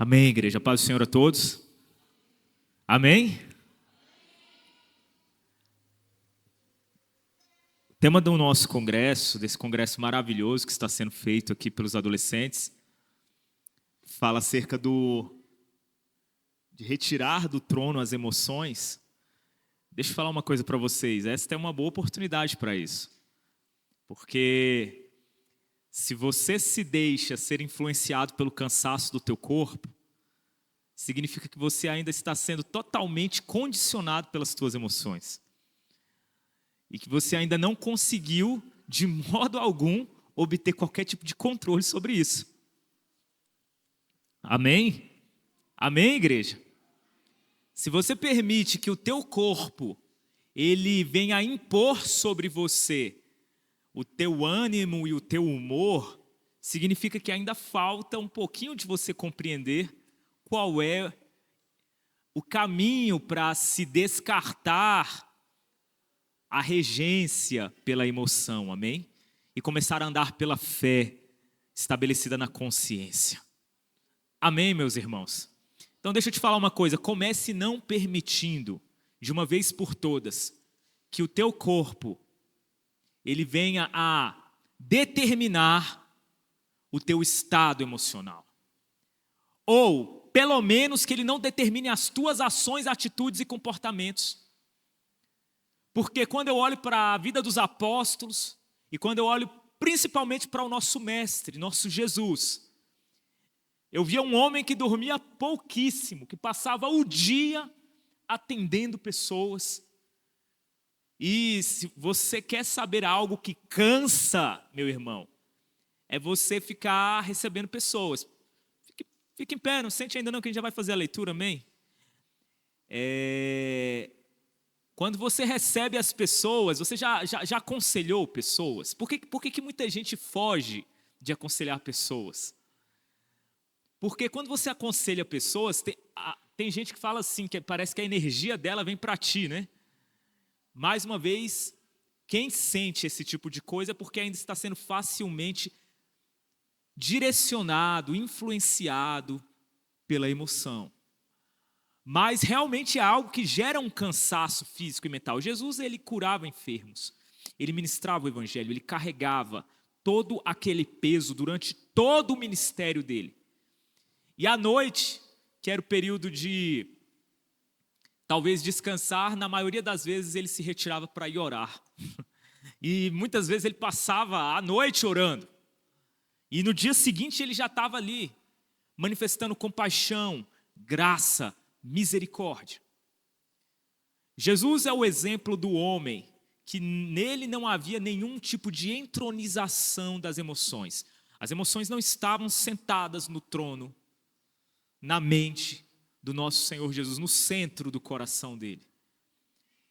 Amém, igreja. Paz do Senhor a todos. Amém? O tema do nosso congresso, desse congresso maravilhoso que está sendo feito aqui pelos adolescentes, fala acerca de retirar do trono as emoções. Deixa eu falar uma coisa para vocês. Esta é uma boa oportunidade para isso. Porque se você se deixa ser influenciado pelo cansaço do teu corpo, significa que você ainda está sendo totalmente condicionado pelas tuas emoções. E que você ainda não conseguiu, de modo algum, obter qualquer tipo de controle sobre isso. Amém? Amém, igreja? Se você permite que o teu corpo, ele venha a impor sobre você o teu ânimo e o teu humor, significa que ainda falta um pouquinho de você compreender qual é o caminho para se descartar a regência pela emoção, amém? E começar a andar pela fé estabelecida na consciência. Amém, meus irmãos? Então deixa eu te falar uma coisa, comece não permitindo, de uma vez por todas, que o teu corpo, ele venha a determinar o teu estado emocional. Ou, pelo menos, que ele não determine as tuas ações, atitudes e comportamentos. Porque quando eu olho para a vida dos apóstolos, e quando eu olho principalmente para o nosso mestre, nosso Jesus, eu via um homem que dormia pouquíssimo, que passava o dia atendendo pessoas. E se você quer saber algo que cansa, meu irmão, é você ficar recebendo pessoas. Fique em pé, não sente ainda não que a gente já vai fazer a leitura, amém? Quando você recebe as pessoas, você já aconselhou pessoas? Por que muita gente foge de aconselhar pessoas? Porque quando você aconselha pessoas, tem gente que fala assim, que parece que a energia dela vem para ti, né? Mais uma vez, quem sente esse tipo de coisa é porque ainda está sendo facilmente direcionado, influenciado pela emoção. Mas realmente é algo que gera um cansaço físico e mental. Jesus, ele curava enfermos, ele ministrava o evangelho, ele carregava todo aquele peso durante todo o ministério dele. E à noite, que era o período de talvez descansar, na maioria das vezes ele se retirava para ir orar. E muitas vezes ele passava a noite orando. E no dia seguinte ele já estava ali, manifestando compaixão, graça, misericórdia. Jesus é o exemplo do homem que nele não havia nenhum tipo de entronização das emoções. As emoções não estavam sentadas no trono, na mente do nosso Senhor Jesus, no centro do coração dele.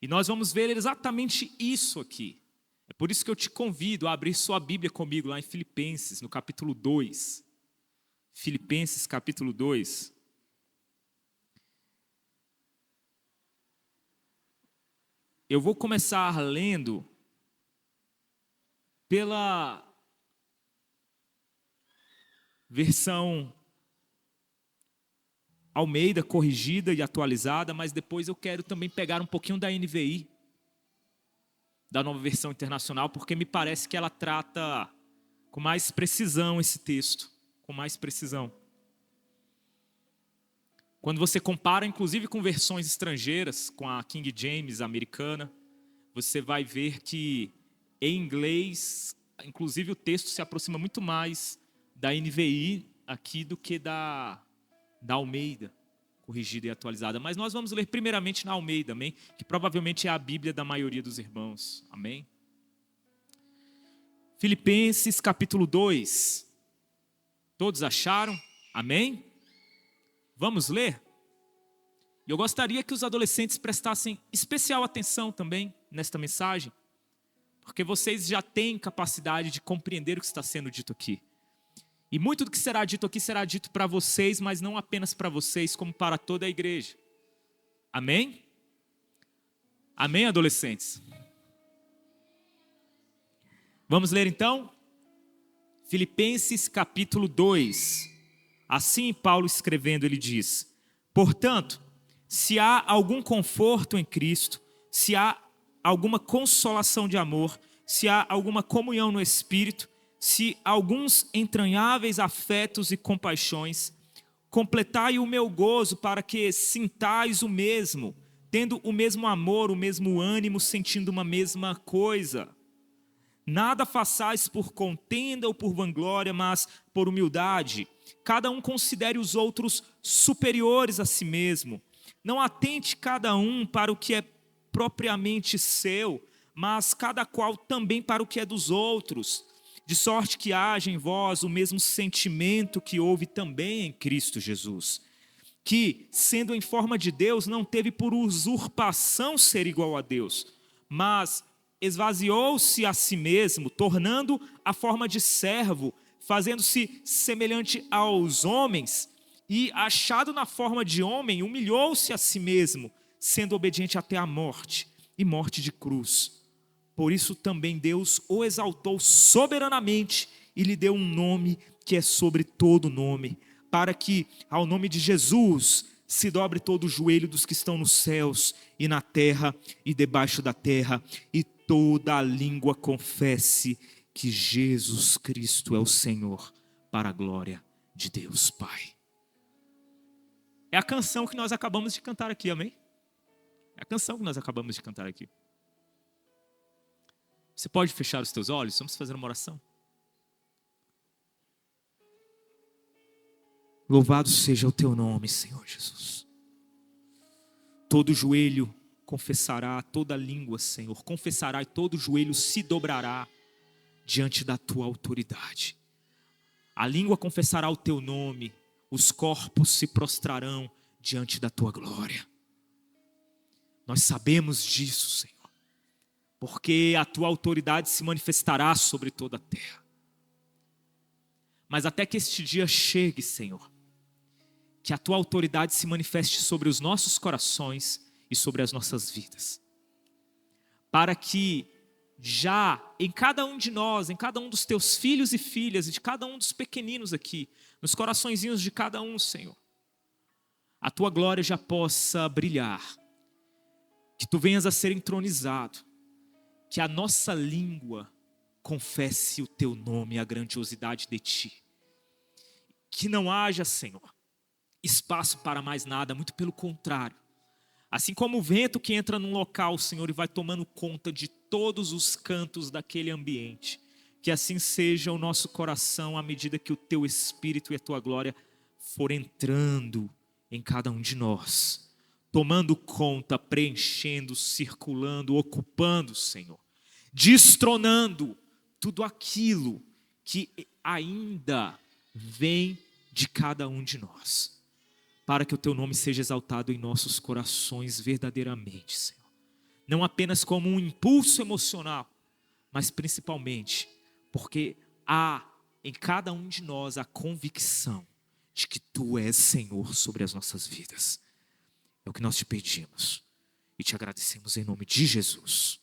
E nós vamos ver exatamente isso aqui. É por isso que eu te convido a abrir sua Bíblia comigo lá em Filipenses, no capítulo 2. Filipenses, capítulo 2. Eu vou começar lendo pela versão Almeida, corrigida e atualizada, mas depois eu quero também pegar um pouquinho da NVI, da Nova Versão Internacional, porque me parece que ela trata com mais precisão esse texto, com mais precisão. Quando você compara, inclusive, com versões estrangeiras, com a King James americana, você vai ver que, em inglês, inclusive o texto se aproxima muito mais da NVI aqui do que da Almeida, corrigida e atualizada. Mas nós vamos ler primeiramente na Almeida, amém? Que provavelmente é a Bíblia da maioria dos irmãos, amém? Filipenses capítulo 2. Todos acharam? Amém? Vamos ler? E eu gostaria que os adolescentes prestassem especial atenção também nesta mensagem, porque vocês já têm capacidade de compreender o que está sendo dito aqui. E muito do que será dito aqui será dito para vocês, mas não apenas para vocês, como para toda a igreja. Amém? Amém, adolescentes? Vamos ler então? Filipenses capítulo 2, Assim, Paulo escrevendo, ele diz: portanto, se há algum conforto em Cristo, se há alguma consolação de amor, se há alguma comunhão no Espírito, se há alguns entranháveis afetos e compaixões, completai o meu gozo para que sintais o mesmo, tendo o mesmo amor, o mesmo ânimo, sentindo uma mesma coisa. Nada façais por contenda ou por vanglória, mas por humildade. Cada um considere os outros superiores a si mesmo. Não atente cada um para o que é propriamente seu, mas cada qual também para o que é dos outros. De sorte que haja em vós o mesmo sentimento que houve também em Cristo Jesus, que, sendo em forma de Deus, não teve por usurpação ser igual a Deus, mas esvaziou-se a si mesmo, tornando a forma de servo, fazendo-se semelhante aos homens, e, achado na forma de homem, humilhou-se a si mesmo, sendo obediente até a morte, e morte de cruz. Por isso também Deus o exaltou soberanamente e lhe deu um nome que é sobre todo nome, para que ao nome de Jesus se dobre todo o joelho dos que estão nos céus e na terra e debaixo da terra, e toda a língua confesse que Jesus Cristo é o Senhor, para a glória de Deus Pai. É a canção que nós acabamos de cantar aqui, amém? É a canção que nós acabamos de cantar aqui. Você pode fechar os teus olhos? Vamos fazer uma oração. Louvado seja o teu nome, Senhor Jesus. Todo joelho confessará, toda língua, Senhor, confessará e todo joelho se dobrará diante da tua autoridade. A língua confessará o teu nome, os corpos se prostrarão diante da tua glória. Nós sabemos disso, Senhor, porque a tua autoridade se manifestará sobre toda a terra. Mas até que este dia chegue, Senhor, que a tua autoridade se manifeste sobre os nossos corações e sobre as nossas vidas, para que já em cada um de nós, em cada um dos teus filhos e filhas, e de cada um dos pequeninos aqui, nos coraçõezinhos de cada um, Senhor, a tua glória já possa brilhar, que tu venhas a ser entronizado, que a nossa língua confesse o teu nome e a grandiosidade de ti, que não haja, Senhor, espaço para mais nada, muito pelo contrário. Assim como o vento que entra num local, Senhor, e vai tomando conta de todos os cantos daquele ambiente, que assim seja o nosso coração à medida que o teu Espírito e a tua glória for entrando em cada um de nós, tomando conta, preenchendo, circulando, ocupando, Senhor, destronando tudo aquilo que ainda vem de cada um de nós, para que o teu nome seja exaltado em nossos corações verdadeiramente, Senhor. Não apenas como um impulso emocional, mas principalmente porque há em cada um de nós a convicção de que tu és Senhor sobre as nossas vidas. É o que nós te pedimos e te agradecemos em nome de Jesus.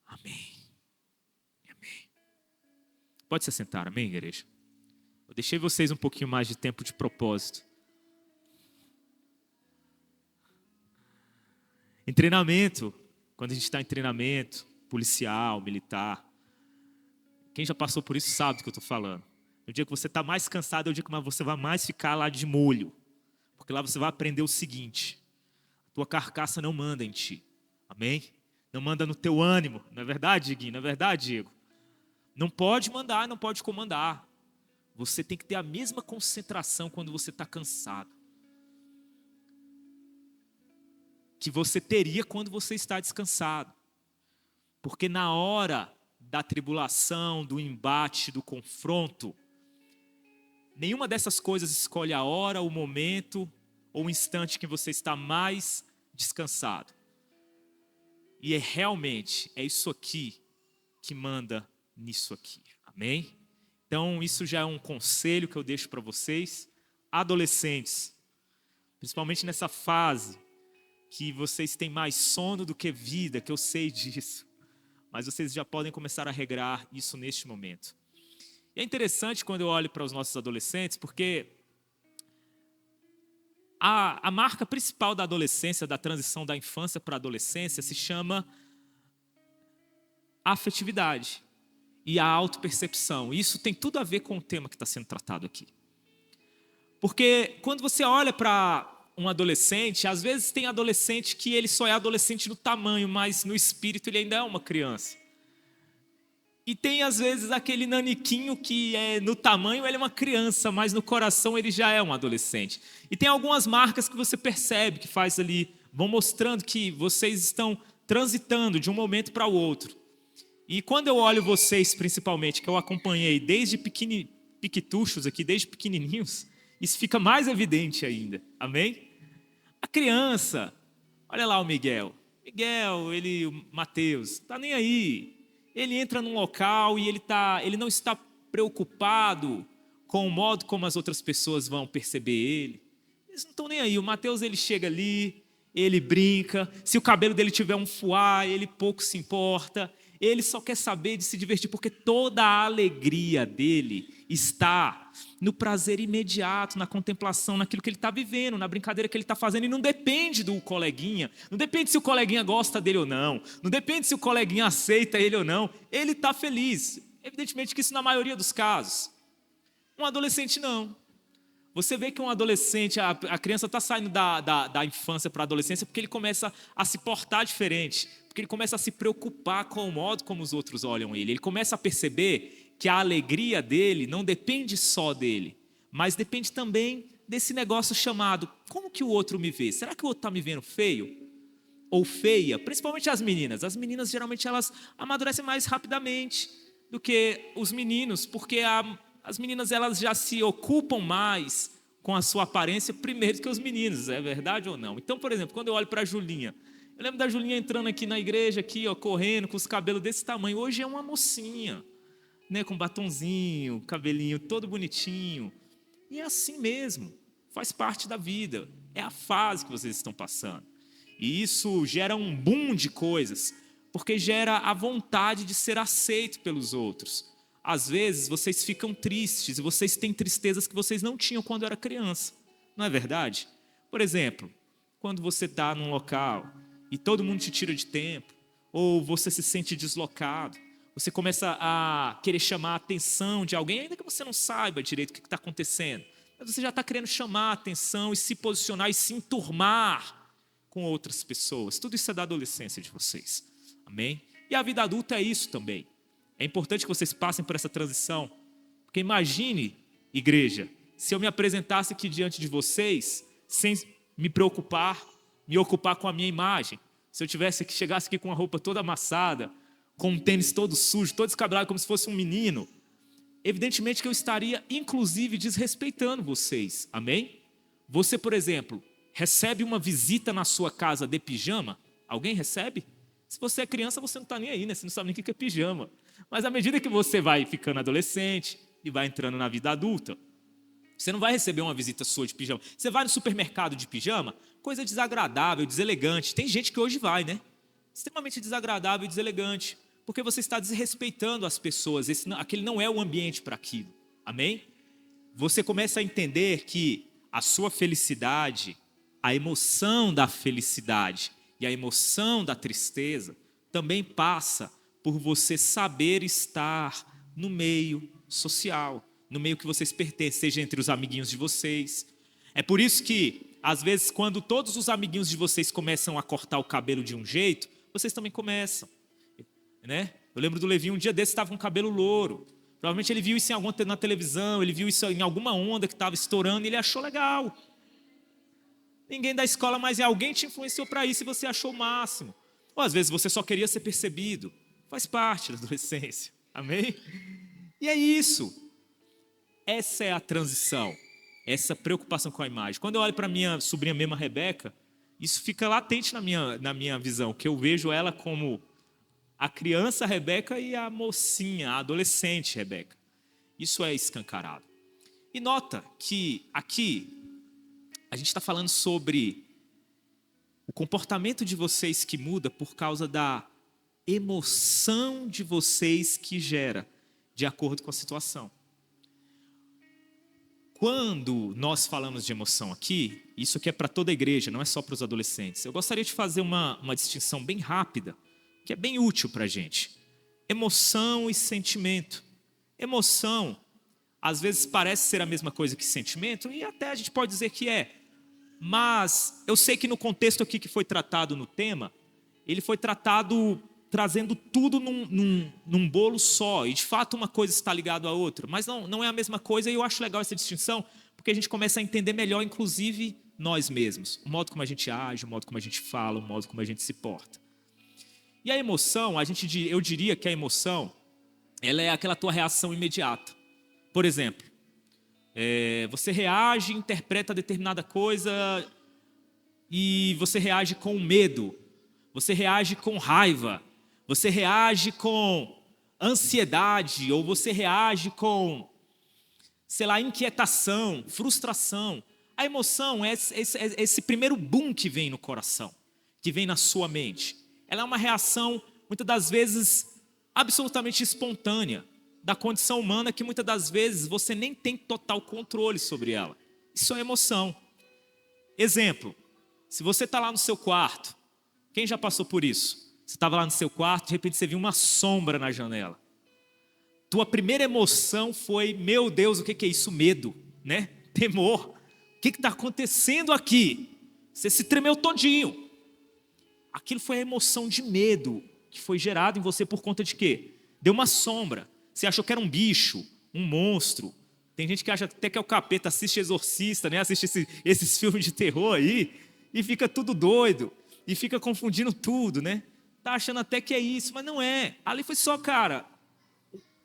Amém. Amém. Pode se sentar, amém, igreja? Eu deixei vocês um pouquinho mais de tempo de propósito. Em treinamento, quando a gente está em treinamento, policial, militar, quem já passou por isso sabe do que eu estou falando. No dia que você está mais cansado, é o dia que você vai mais ficar lá de molho. Porque lá você vai aprender o seguinte: a tua carcaça não manda em ti. Amém? Não manda no teu ânimo. Não é verdade, Diguinho? Não é verdade, Diego? Não pode mandar, não pode comandar. Você tem que ter a mesma concentração quando você está cansado que você teria quando você está descansado. Porque na hora da tribulação, do embate, do confronto, nenhuma dessas coisas escolhe a hora, o momento ou o instante que você está mais descansado. E realmente é isso aqui que manda nisso aqui. Amém? Então isso já é um conselho que eu deixo para vocês, adolescentes, principalmente nessa fase que vocês têm mais sono do que vida, que eu sei disso. Mas vocês já podem começar a regrar isso neste momento. E é interessante quando eu olho para os nossos adolescentes, porque A marca principal da adolescência, da transição da infância para a adolescência, se chama afetividade e a autopercepção. Isso tem tudo a ver com o tema que está sendo tratado aqui. Porque quando você olha para um adolescente, às vezes tem adolescente que ele só é adolescente no tamanho, mas no espírito ele ainda é uma criança. E tem às vezes aquele naniquinho que no tamanho ele é uma criança, mas no coração ele já é um adolescente. E tem algumas marcas que você percebe que faz ali, vão mostrando que vocês estão transitando de um momento para o outro. E quando eu olho vocês, principalmente, que eu acompanhei desde piquituchos aqui, desde pequenininhos, isso fica mais evidente ainda. Amém? A criança, olha lá o Miguel. O Mateus, tá nem aí. Ele entra num local e ele não está preocupado com o modo como as outras pessoas vão perceber ele. Eles não estão nem aí. O Mateus, ele chega ali, ele brinca. Se o cabelo dele tiver um fuá, ele pouco se importa. Ele só quer saber de se divertir, porque toda a alegria dele está no prazer imediato, na contemplação, naquilo que ele está vivendo, na brincadeira que ele está fazendo. E não depende do coleguinha, não depende se o coleguinha gosta dele ou não, não depende se o coleguinha aceita ele ou não. Ele está feliz. Evidentemente que isso na maioria dos casos. Um adolescente não. Você vê que um adolescente, a criança está saindo da infância para a adolescência porque ele começa a se portar diferente, porque ele começa a se preocupar com o modo como os outros olham ele. Ele começa a perceber que a alegria dele não depende só dele, mas depende também desse negócio chamado, como que o outro me vê? Será que o outro está me vendo feio? Ou feia? Principalmente as meninas. As meninas, geralmente, elas amadurecem mais rapidamente do que os meninos, porque as meninas, elas já se ocupam mais com a sua aparência primeiro que os meninos, é verdade ou não? Então, por exemplo, quando eu olho para a Julinha, eu lembro da Julinha entrando aqui na igreja, aqui, ó, correndo, com os cabelos desse tamanho. Hoje é uma mocinha, né, com batonzinho, cabelinho todo bonitinho. E é assim mesmo, faz parte da vida, é a fase que vocês estão passando. E isso gera um boom de coisas, porque gera a vontade de ser aceito pelos outros. Às vezes, vocês ficam tristes e vocês têm tristezas que vocês não tinham quando era criança. Não é verdade? Por exemplo, quando você está num local e todo mundo te tira de tempo, ou você se sente deslocado, você começa a querer chamar a atenção de alguém, ainda que você não saiba direito o que está acontecendo. Mas você já está querendo chamar a atenção e se posicionar e se enturmar com outras pessoas. Tudo isso é da adolescência de vocês. Amém? E a vida adulta é isso também. É importante que vocês passem por essa transição, porque imagine, igreja, se eu me apresentasse aqui diante de vocês, sem me preocupar, me ocupar com a minha imagem, se eu chegasse aqui com a roupa toda amassada, com um tênis todo sujo, todo descabelado, como se fosse um menino, evidentemente que eu estaria, inclusive, desrespeitando vocês, amém? Você, por exemplo, recebe uma visita na sua casa de pijama? Alguém recebe? Se você é criança, você não está nem aí, né? Você não sabe nem o que é pijama. Mas à medida que você vai ficando adolescente e vai entrando na vida adulta, você não vai receber uma visita sua de pijama. Você vai no supermercado de pijama, coisa desagradável, deselegante. Tem gente que hoje vai, né? Extremamente desagradável e deselegante, porque você está desrespeitando as pessoas. Aquele não é o ambiente para aquilo. Amém? Você começa a entender que a sua felicidade, a emoção da felicidade e a emoção da tristeza também passa por você saber estar no meio social, no meio que vocês pertencem, seja entre os amiguinhos de vocês. É por isso que, às vezes, quando todos os amiguinhos de vocês começam a cortar o cabelo de um jeito, vocês também começam, né? Eu lembro do Levi, um dia desse estava com o cabelo louro. Provavelmente ele viu isso na televisão, ele viu isso em alguma onda que estava estourando e ele achou legal. Ninguém da escola, mas alguém te influenciou para isso e você achou o máximo. Ou às vezes você só queria ser percebido. Faz parte da adolescência. Amém? E é isso. Essa é a transição. Essa preocupação com a imagem. Quando eu olho para minha sobrinha mesmo, a Rebeca, isso fica latente na minha visão, que eu vejo ela como a criança Rebeca e a mocinha, a adolescente Rebeca. Isso é escancarado. E nota que aqui a gente está falando sobre o comportamento de vocês que muda por causa da emoção de vocês que gera, de acordo com a situação. Quando nós falamos de emoção aqui, isso aqui é para toda a igreja, não é só para os adolescentes. Eu gostaria de fazer uma distinção bem rápida, que é bem útil para a gente. Emoção e sentimento. Emoção, às vezes parece ser a mesma coisa que sentimento, e até a gente pode dizer que é. Mas eu sei que no contexto aqui que foi tratado no tema, ele foi tratado trazendo tudo num bolo só, e de fato uma coisa está ligada à outra, mas não é a mesma coisa, e eu acho legal essa distinção, porque a gente começa a entender melhor, inclusive, nós mesmos, o modo como a gente age, o modo como a gente fala, o modo como a gente se porta. E a emoção, eu diria que a emoção, ela é aquela tua reação imediata. Por exemplo, você reage, interpreta determinada coisa, e você reage com medo, você reage com raiva, você reage com ansiedade, ou você reage com, sei lá, inquietação, frustração. A emoção é esse primeiro boom que vem no coração, que vem na sua mente. Ela é uma reação, muitas das vezes, absolutamente espontânea, da condição humana, que muitas das vezes você nem tem total controle sobre ela. Isso é emoção. Exemplo, se você está lá no seu quarto, quem já passou por isso? Você estava lá no seu quarto, de repente você viu uma sombra na janela. Tua primeira emoção foi, meu Deus, o que é isso? Medo, né? Temor. O que está acontecendo aqui? Você se tremeu todinho. Aquilo foi a emoção de medo que foi gerado em você por conta de quê? Deu uma sombra. Você achou que era um bicho, um monstro. Tem gente que acha até que é o capeta, assiste Exorcista, né? Assiste esses filmes de terror aí e fica tudo doido. E fica confundindo tudo, né? Tá achando até que é isso, mas não é. Ali foi só, cara,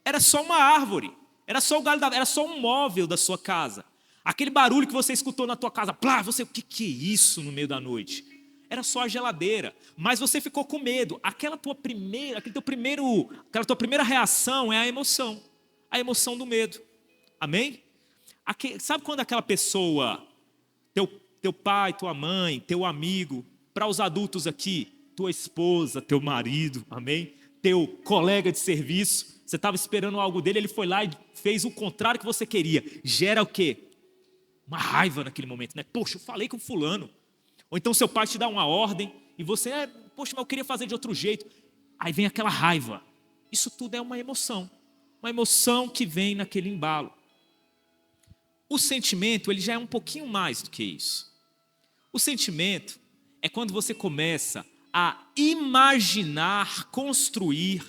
era só uma árvore, era só o galho era só um móvel da sua casa. Aquele barulho que você escutou na tua casa, plá, você, o que é isso no meio da noite? Era só a geladeira, mas você ficou com medo. Aquela tua primeira reação é a emoção do medo. Amém? Sabe quando aquela pessoa, teu pai, tua mãe, teu amigo, para os adultos aqui, tua esposa, teu marido, amém? Teu colega de serviço, você estava esperando algo dele, ele foi lá e fez o contrário que você queria. Gera o quê? Uma raiva naquele momento, né? Poxa, eu falei com fulano. Ou então seu pai te dá uma ordem e você, poxa, mas eu queria fazer de outro jeito. Aí vem aquela raiva. Isso tudo é uma emoção que vem naquele embalo. O sentimento, ele já é um pouquinho mais do que isso. O sentimento é quando você começa a imaginar, construir,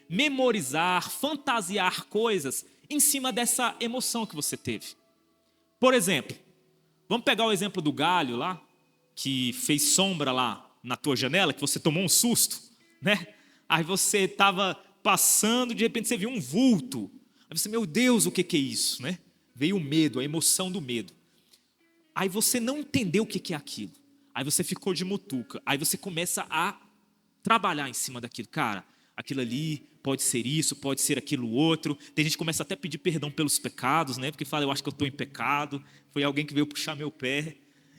memorizar, fantasiar coisas em cima dessa emoção que você teve. Por exemplo, vamos pegar o exemplo do galho lá, que fez sombra lá na tua janela, que você tomou um susto, né? Aí você estava passando, de repente você viu um vulto. Aí você, meu Deus, o que é isso, né? Veio o medo, a emoção do medo. Aí você não entendeu o que é aquilo. Aí você ficou de mutuca. Aí você começa a trabalhar em cima daquilo. Cara, aquilo ali pode ser isso, pode ser aquilo outro. Tem gente que começa até a pedir perdão pelos pecados, né? Porque fala, eu acho que eu estou em pecado. Foi alguém que veio puxar meu pé.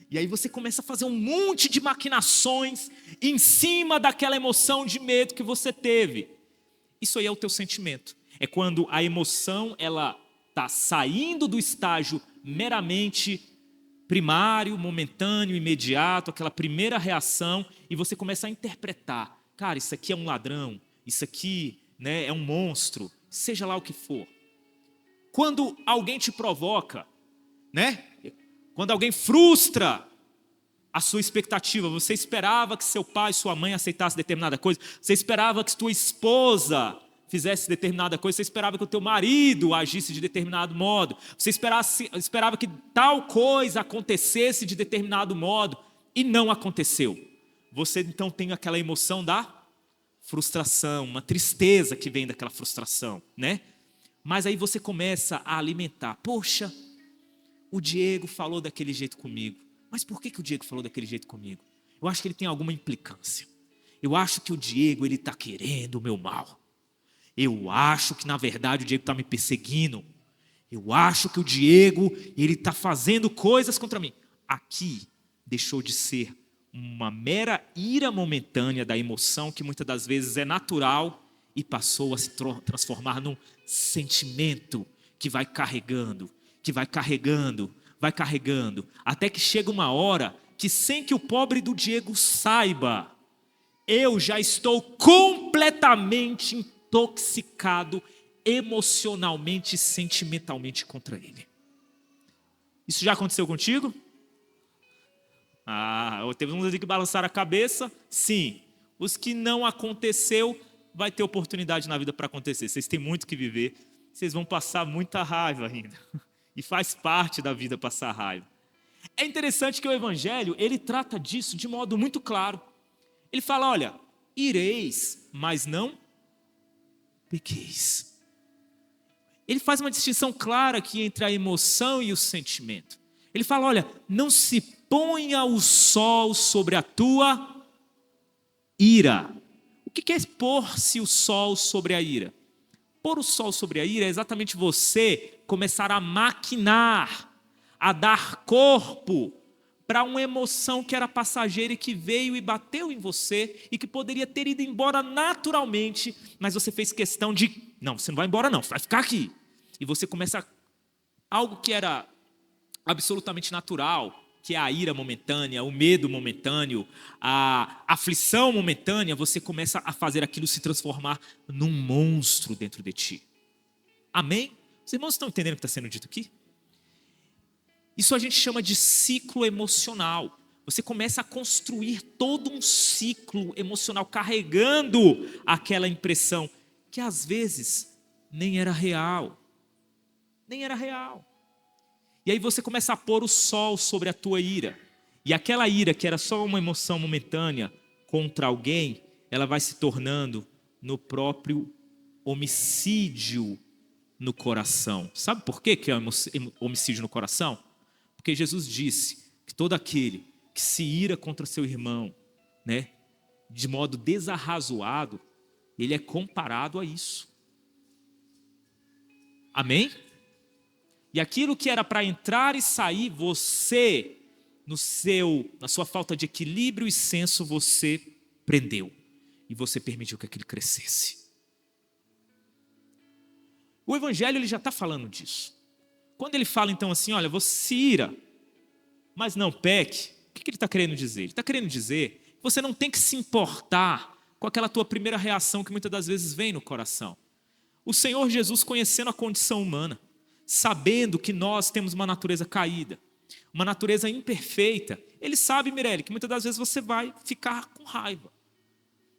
E aí você começa a fazer um monte de maquinações em cima daquela emoção de medo que você teve. Isso aí é o teu sentimento. É quando a emoção, ela está saindo do estágio meramente primário, momentâneo, imediato, aquela primeira reação, e você começa a interpretar. Cara, isso aqui é um ladrão, isso aqui, né, é um monstro, seja lá o que for. Quando alguém te provoca, né? Quando alguém frustra a sua expectativa, você esperava que seu pai, sua mãe aceitasse determinada coisa, você esperava que tua esposa fizesse determinada coisa, você esperava que o teu marido agisse de determinado modo, você esperava que tal coisa acontecesse de determinado modo, e não aconteceu. Você então tem aquela emoção da frustração, uma tristeza que vem daquela frustração, né? Mas aí você começa a alimentar, poxa, o Diego falou daquele jeito comigo, mas por que o Diego falou daquele jeito comigo? Eu acho que ele tem alguma implicância, eu acho que o Diego está querendo o meu mal. Eu acho que, na verdade, o Diego está me perseguindo. Eu acho que o Diego está fazendo coisas contra mim. Aqui deixou de ser uma mera ira momentânea da emoção, que muitas das vezes é natural, e passou a se transformar num sentimento que vai carregando, que vai carregando, até que chega uma hora que, sem que o pobre do Diego saiba, eu já estou completamente intoxicado emocionalmente e sentimentalmente contra ele. Isso já aconteceu contigo? Teve uns ali que balançaram a cabeça. Sim. Os que não aconteceu, vai ter oportunidade na vida para acontecer. Vocês têm muito que viver. Vocês vão passar muita raiva ainda. E faz parte da vida passar raiva. É interessante que o Evangelho, ele trata disso de modo muito claro. Ele fala, olha, ireis, mas não pequeis. Ele faz uma distinção clara aqui entre a emoção e o sentimento. Ele fala, olha, não se ponha o sol sobre a tua ira. O que é pôr-se o sol sobre a ira? Pôr o sol sobre a ira é exatamente você começar a maquinar, a dar corpo para uma emoção que era passageira e que veio e bateu em você e que poderia ter ido embora naturalmente, mas você fez questão de, não, você não vai embora não, você vai ficar aqui. E você começa algo que era absolutamente natural, que é a ira momentânea, o medo momentâneo, a aflição momentânea, você começa a fazer aquilo se transformar num monstro dentro de ti. Amém? Os irmãos estão entendendo o que está sendo dito aqui? Isso a gente chama de ciclo emocional. Você começa a construir todo um ciclo emocional carregando aquela impressão que às vezes nem era real. Nem era real. E aí você começa a pôr o sol sobre a tua ira. E aquela ira que era só uma emoção momentânea contra alguém, ela vai se tornando no próprio homicídio no coração. Sabe por quê que é homicídio no coração? Porque Jesus disse que todo aquele que se ira contra seu irmão, né, de modo desarrazoado, ele é comparado a isso. Amém? E aquilo que era para entrar e sair, você, na sua falta de equilíbrio e senso, você prendeu. E você permitiu que aquilo crescesse. O Evangelho ele já está falando disso. Quando ele fala então assim, olha, você se ira, mas não peque, o que ele está querendo dizer? Ele está querendo dizer que você não tem que se importar com aquela tua primeira reação que muitas das vezes vem no coração. O Senhor Jesus, conhecendo a condição humana, sabendo que nós temos uma natureza caída, uma natureza imperfeita, ele sabe, Mirelle, que muitas das vezes você vai ficar com raiva.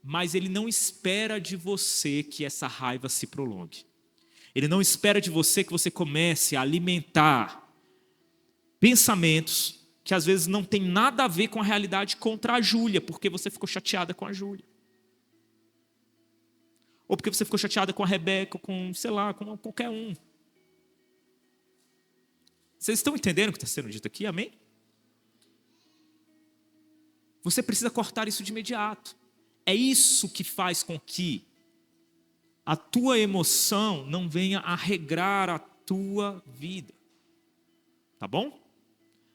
Mas ele não espera de você que essa raiva se prolongue. Ele não espera de você que você comece a alimentar pensamentos que às vezes não tem nada a ver com a realidade contra a Júlia, porque você ficou chateada com a Júlia. Ou porque você ficou chateada com a Rebeca, com, sei lá, com qualquer um. Vocês estão entendendo o que está sendo dito aqui? Amém? Você precisa cortar isso de imediato. É isso que faz com que a tua emoção não venha a regrar a tua vida. Tá bom?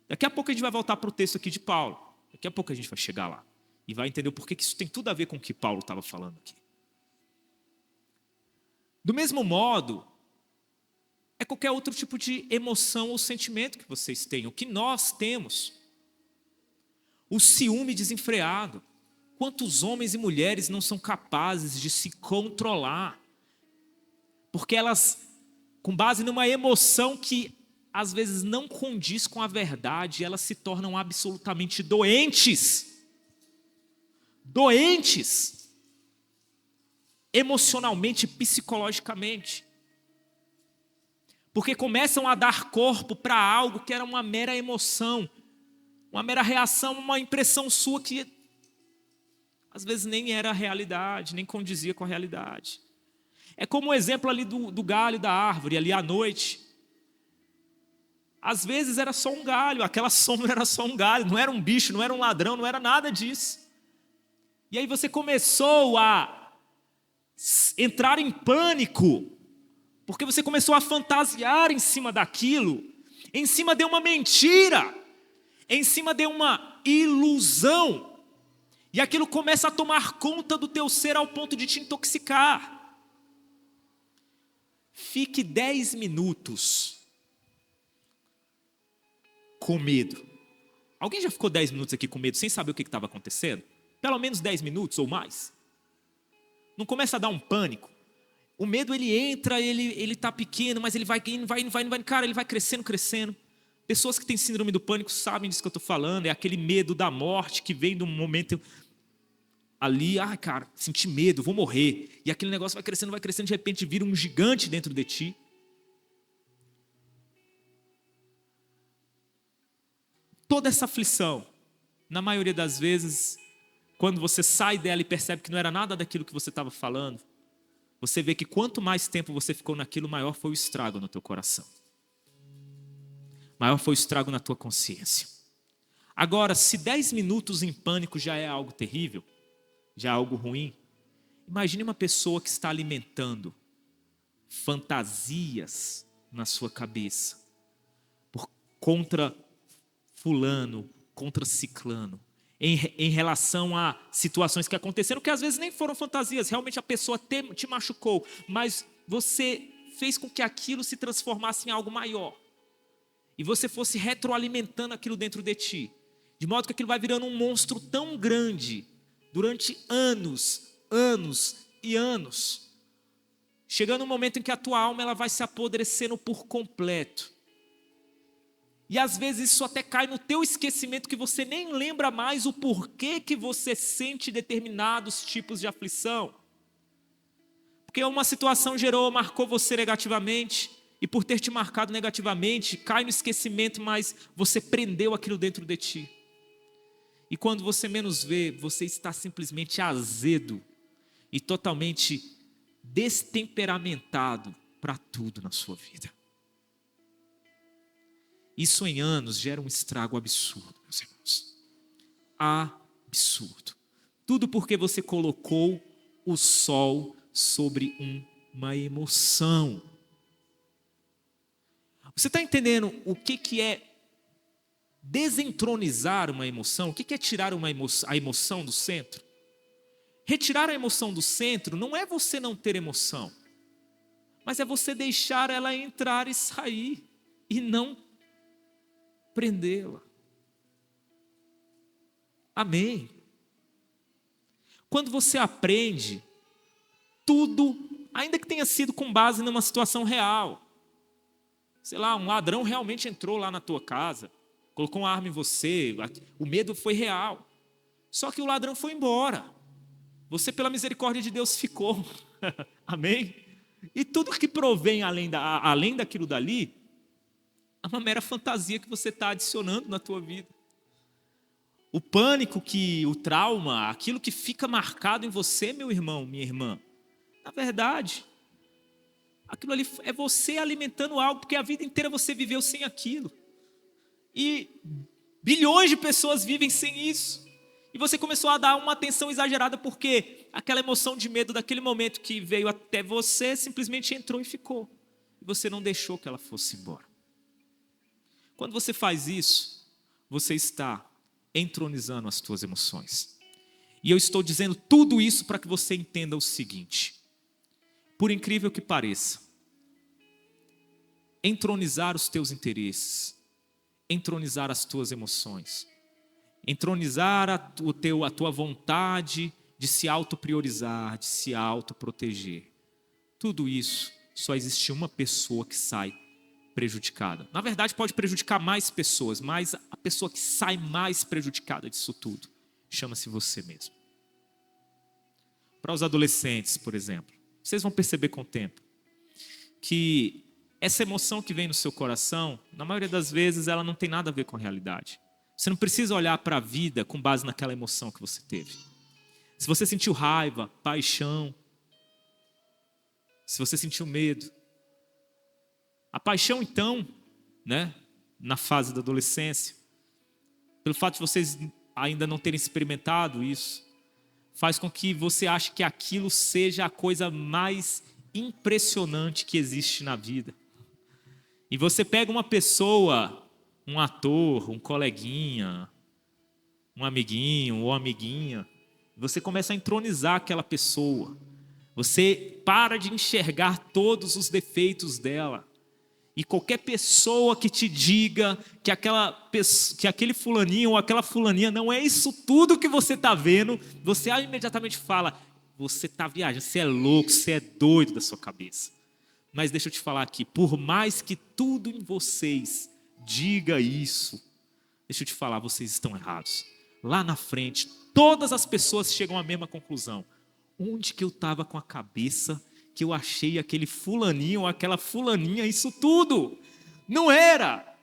Daqui a pouco a gente vai voltar para o texto aqui de Paulo. Daqui a pouco a gente vai chegar lá. E vai entender o porquê que isso tem tudo a ver com o que Paulo estava falando aqui. Do mesmo modo, é qualquer outro tipo de emoção ou sentimento que vocês tenham, que nós temos. O ciúme desenfreado. Quantos homens e mulheres não são capazes de se controlar? Porque elas, com base numa emoção que às vezes não condiz com a verdade, elas se tornam absolutamente doentes. Doentes. Emocionalmente, psicologicamente. Porque começam a dar corpo para algo que era uma mera emoção, uma mera reação, uma impressão sua que às vezes nem era a realidade, nem condizia com a realidade. É como o exemplo ali do galho da árvore, ali à noite. Às vezes era só um galho, aquela sombra era só um galho, não era um bicho, não era um ladrão, não era nada disso. E aí você começou a entrar em pânico, porque você começou a fantasiar em cima daquilo, em cima de uma mentira, em cima de uma ilusão. E aquilo começa a tomar conta do teu ser ao ponto de te intoxicar. Fique 10 minutos com medo. Alguém já ficou 10 minutos aqui com medo sem saber o que estava acontecendo? Pelo menos 10 minutos ou mais. Não começa a dar um pânico. O medo, ele entra, ele tá pequeno, mas ele vai indo, cara, ele vai crescendo. Pessoas que têm síndrome do pânico sabem disso que eu estou falando. É aquele medo da morte que vem de um momento ali, cara, senti medo, vou morrer. E aquele negócio vai crescendo, de repente vira um gigante dentro de ti. Toda essa aflição, na maioria das vezes, quando você sai dela e percebe que não era nada daquilo que você estava falando, você vê que quanto mais tempo você ficou naquilo, maior foi o estrago no teu coração. Maior foi o estrago na tua consciência. Agora, se 10 minutos em pânico já é algo terrível, já é algo ruim, imagine uma pessoa que está alimentando fantasias na sua cabeça contra fulano, contra ciclano, em relação a situações que aconteceram, que às vezes nem foram fantasias, realmente a pessoa te machucou, mas você fez com que aquilo se transformasse em algo maior, e você fosse retroalimentando aquilo dentro de ti, de modo que aquilo vai virando um monstro tão grande, durante anos e anos, chegando um momento em que a tua alma ela vai se apodrecendo por completo. E às vezes isso até cai no teu esquecimento, que você nem lembra mais o porquê que você sente determinados tipos de aflição. Porque uma situação marcou você negativamente, e por ter te marcado negativamente, cai no esquecimento, mas você prendeu aquilo dentro de ti. E quando você menos vê, você está simplesmente azedo e totalmente destemperamentado para tudo na sua vida. Isso em anos gera um estrago absurdo, meus irmãos. Absurdo. Tudo porque você colocou o sol sobre uma emoção. Você está entendendo o que é desentronizar uma emoção? O que é tirar a emoção do centro? Retirar a emoção do centro não é você não ter emoção, mas é você deixar ela entrar e sair, e não prendê-la. Amém? Quando você aprende tudo, ainda que tenha sido com base numa situação real, sei lá, um ladrão realmente entrou lá na tua casa, colocou uma arma em você, o medo foi real, só que o ladrão foi embora, você pela misericórdia de Deus ficou. Amém? E tudo que provém além daquilo dali é uma mera fantasia que você está adicionando na tua vida. O pânico, o trauma, aquilo que fica marcado em você, meu irmão, minha irmã, na verdade, aquilo ali é você alimentando algo, porque a vida inteira você viveu sem aquilo. E bilhões de pessoas vivem sem isso. E você começou a dar uma atenção exagerada, porque aquela emoção de medo daquele momento que veio até você, simplesmente entrou e ficou. E você não deixou que ela fosse embora. Quando você faz isso, você está entronizando as tuas emoções. E eu estou dizendo tudo isso para que você entenda o seguinte: por incrível que pareça, entronizar os teus interesses, entronizar as tuas emoções, entronizar a tua vontade de se autopriorizar, de se autoproteger, tudo isso, só existe uma pessoa que sai prejudicada. Na verdade, pode prejudicar mais pessoas, mas a pessoa que sai mais prejudicada disso tudo chama-se você mesmo. Para os adolescentes, por exemplo, vocês vão perceber com o tempo que essa emoção que vem no seu coração, na maioria das vezes, ela não tem nada a ver com a realidade. Você não precisa olhar para a vida com base naquela emoção que você teve. Se você sentiu raiva, paixão, se você sentiu medo, a paixão, então, na fase da adolescência, pelo fato de vocês ainda não terem experimentado isso, faz com que você ache que aquilo seja a coisa mais impressionante que existe na vida. E você pega uma pessoa, um ator, um coleguinha, um amiguinho ou amiguinha, você começa a entronizar aquela pessoa. Você para de enxergar todos os defeitos dela E qualquer pessoa que te diga que aquele fulaninho ou aquela fulaninha não é isso tudo que você está vendo, você imediatamente fala, você está viajando, você é louco, você é doido da sua cabeça. Mas deixa eu te falar aqui, por mais que tudo em vocês diga isso, deixa eu te falar, vocês estão errados. Lá na frente, todas as pessoas chegam à mesma conclusão. Onde que eu estava com a cabeça que eu achei aquele fulaninho ou aquela fulaninha isso tudo? Não era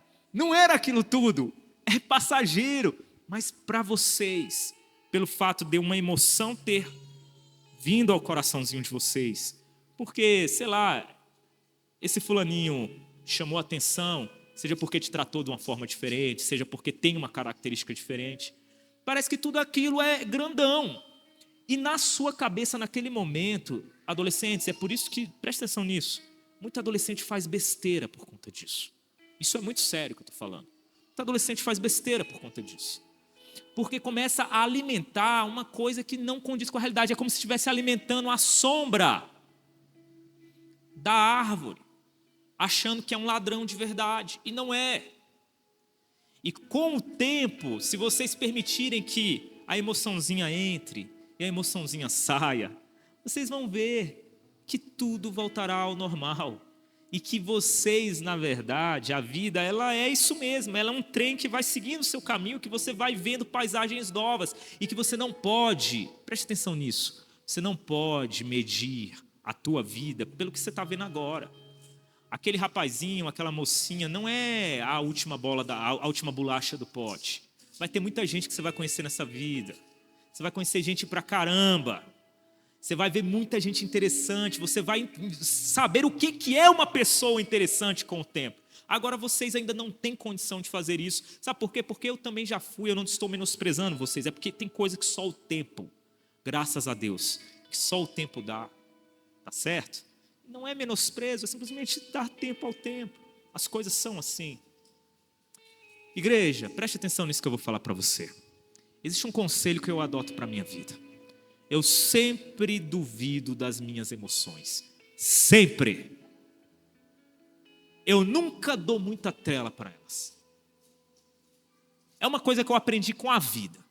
aquilo tudo. É passageiro. Mas para vocês, pelo fato de uma emoção ter vindo ao coraçãozinho de vocês, porque, sei lá, esse fulaninho chamou a atenção, seja porque te tratou de uma forma diferente, seja porque tem uma característica diferente, parece que tudo aquilo é grandão. E na sua cabeça, naquele momento, adolescentes, é por isso que, presta atenção nisso, muito adolescente faz besteira por conta disso. Isso é muito sério que eu estou falando. Muito adolescente faz besteira por conta disso. Porque começa a alimentar uma coisa que não condiz com a realidade. É como se estivesse alimentando a sombra da árvore, achando que é um ladrão de verdade. E não é. E com o tempo, se vocês permitirem que a emoçãozinha entre e a emoçãozinha saia, vocês vão ver que tudo voltará ao normal. E que vocês, na verdade, a vida, ela é isso mesmo. Ela é um trem que vai seguindo o seu caminho, que você vai vendo paisagens novas. E que você não pode, preste atenção nisso, você não pode medir a tua vida pelo que você está vendo agora. Aquele rapazinho, aquela mocinha, não é a última bolacha do pote. Vai ter muita gente que você vai conhecer nessa vida. Você vai conhecer gente pra caramba. Você vai ver muita gente interessante. Você vai saber o que é uma pessoa interessante com o tempo. Agora vocês ainda não têm condição de fazer isso. Sabe por quê? Porque eu também já fui, eu não estou menosprezando vocês. É porque tem coisa que só o tempo, graças a Deus, que só o tempo dá. Tá certo? Não é menosprezo, é simplesmente dar tempo ao tempo. As coisas são assim. Igreja, preste atenção nisso que eu vou falar para você. Existe um conselho que eu adoto para a minha vida. Eu sempre duvido das minhas emoções. Sempre. Eu nunca dou muita trela para elas. É uma coisa que eu aprendi com a vida.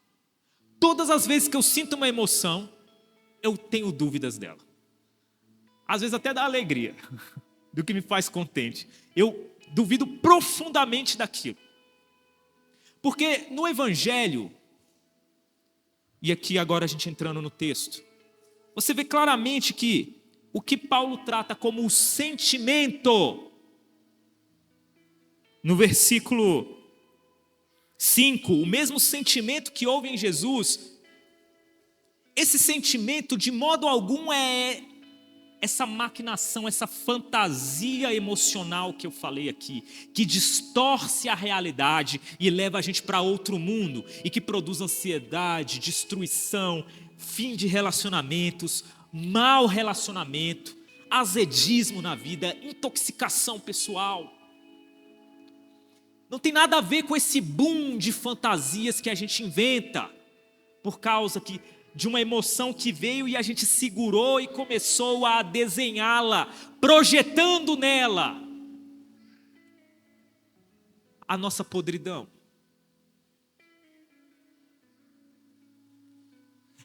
Todas as vezes que eu sinto uma emoção, eu tenho dúvidas dela. Às vezes até da alegria, do que me faz contente. Eu duvido profundamente daquilo. Porque no Evangelho, e aqui agora a gente entrando no texto, você vê claramente que o que Paulo trata como o sentimento, no versículo 5, o mesmo sentimento que houve em Jesus, esse sentimento de modo algum é essa maquinação, essa fantasia emocional que eu falei aqui, que distorce a realidade e leva a gente para outro mundo e que produz ansiedade, destruição, fim de relacionamentos, mau relacionamento, azedismo na vida, intoxicação pessoal. Não tem nada a ver com esse boom de fantasias que a gente inventa por causa de uma emoção que veio e a gente segurou e começou a desenhá-la, projetando nela a nossa podridão.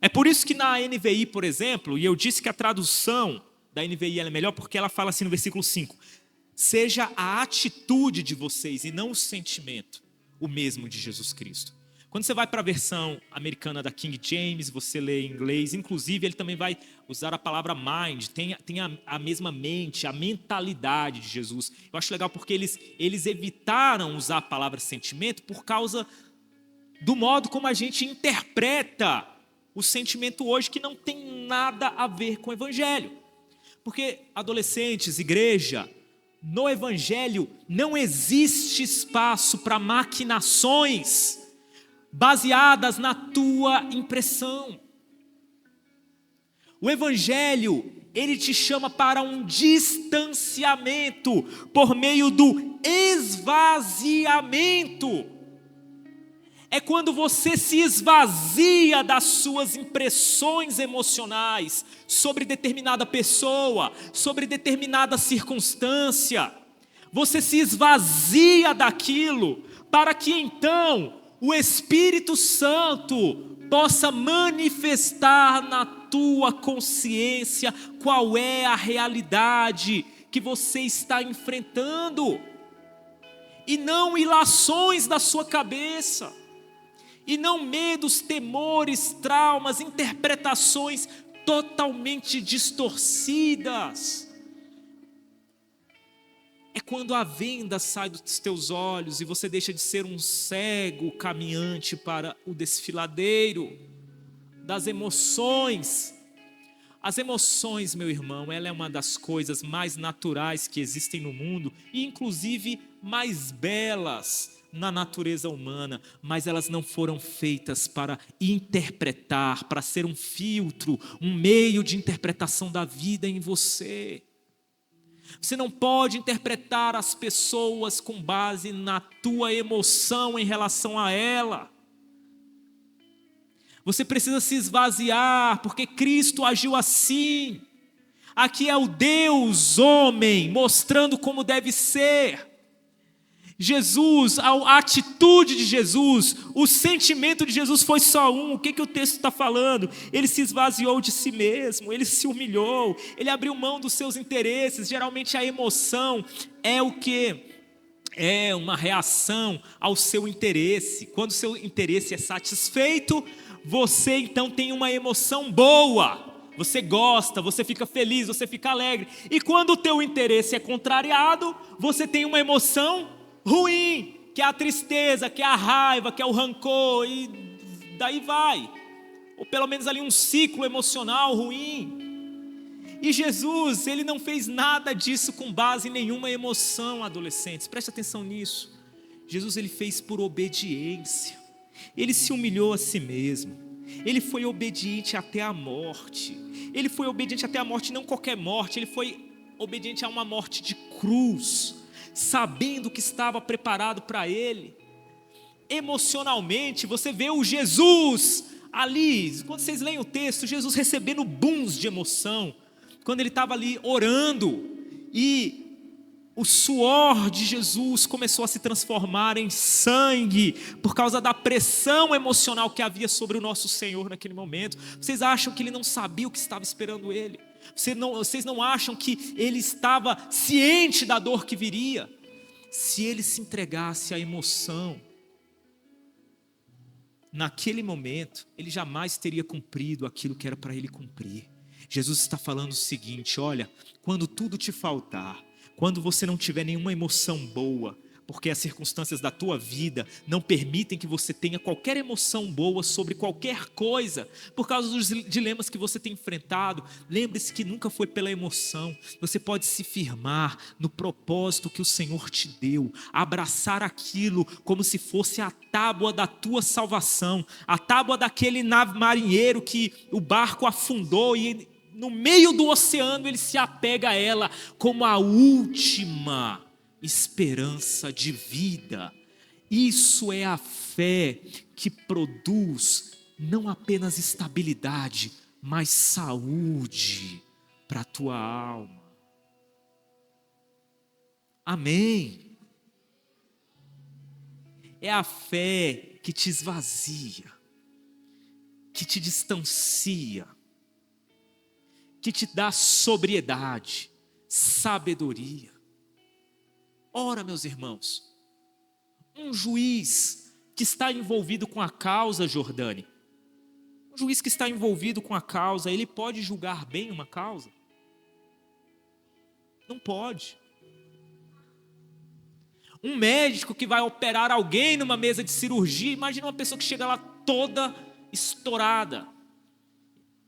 É por isso que na NVI, por exemplo, e eu disse que a tradução da NVI é melhor porque ela fala assim no versículo 5, seja a atitude de vocês e não o sentimento, o mesmo de Jesus Cristo. Quando você vai para a versão americana da King James, você lê em inglês, inclusive ele também vai usar a palavra mind, tem a mesma mente, a mentalidade de Jesus. Eu acho legal porque eles evitaram usar a palavra sentimento por causa do modo como a gente interpreta o sentimento hoje, que não tem nada a ver com o Evangelho. Porque, adolescentes, igreja, no Evangelho não existe espaço para maquinações baseadas na tua impressão. O Evangelho, ele te chama para um distanciamento por meio do esvaziamento. É quando você se esvazia das suas impressões emocionais sobre determinada pessoa, sobre determinada circunstância. Você se esvazia daquilo, para que então o Espírito Santo possa manifestar na tua consciência qual é a realidade que você está enfrentando. E não ilações da sua cabeça, e não medos, temores, traumas, interpretações totalmente distorcidas. É quando a venda sai dos teus olhos e você deixa de ser um cego caminhante para o desfiladeiro das emoções. As emoções, meu irmão, ela é uma das coisas mais naturais que existem no mundo e inclusive mais belas na natureza humana, mas elas não foram feitas para interpretar, para ser um filtro, um meio de interpretação da vida em você. Você não pode interpretar as pessoas com base na tua emoção em relação a ela. Você precisa se esvaziar, porque Cristo agiu assim. Aqui é o Deus homem, mostrando como deve ser. Jesus, a atitude de Jesus, o sentimento de Jesus foi só um. O que o texto está falando? Ele se esvaziou de si mesmo, ele se humilhou, ele abriu mão dos seus interesses. Geralmente a emoção é o quê? É uma reação ao seu interesse. Quando o seu interesse é satisfeito, você então tem uma emoção boa. Você gosta, você fica feliz, você fica alegre. E quando o teu interesse é contrariado, você tem uma emoção ruim, que é a tristeza, que é a raiva, que é o rancor, e daí vai. Ou pelo menos ali um ciclo emocional ruim. E Jesus, ele não fez nada disso com base em nenhuma emoção, adolescentes. Preste atenção nisso. Jesus, ele fez por obediência. Ele se humilhou a si mesmo. Ele foi obediente até a morte. Ele foi obediente até a morte, não qualquer morte. Ele foi obediente a uma morte de cruz, sabendo que estava preparado para ele. Emocionalmente, você vê o Jesus ali, quando vocês leem o texto, Jesus recebendo booms de emoção, quando ele estava ali orando, e o suor de Jesus começou a se transformar em sangue, por causa da pressão emocional que havia sobre o nosso Senhor naquele momento. Vocês acham que ele não sabia o que estava esperando ele? Vocês não acham que ele estava ciente da dor que viria? Se ele se entregasse à emoção, naquele momento, ele jamais teria cumprido aquilo que era para ele cumprir. Jesus está falando o seguinte: olha, quando tudo te faltar, quando você não tiver nenhuma emoção boa, porque as circunstâncias da tua vida não permitem que você tenha qualquer emoção boa sobre qualquer coisa, por causa dos dilemas que você tem enfrentado, lembre-se que nunca foi pela emoção. Você pode se firmar no propósito que o Senhor te deu, abraçar aquilo como se fosse a tábua da tua salvação, a tábua daquele marinheiro que o barco afundou e no meio do oceano ele se apega a ela como a última esperança de vida. Isso é a fé que produz não apenas estabilidade, mas saúde para a tua alma. Amém? É a fé que te esvazia, que te distancia, que te dá sobriedade, sabedoria. Ora, meus irmãos, um juiz que está envolvido com a causa, Jordane, um juiz que está envolvido com a causa, ele pode julgar bem uma causa? Não pode. Um médico que vai operar alguém numa mesa de cirurgia, imagina uma pessoa que chega lá toda estourada.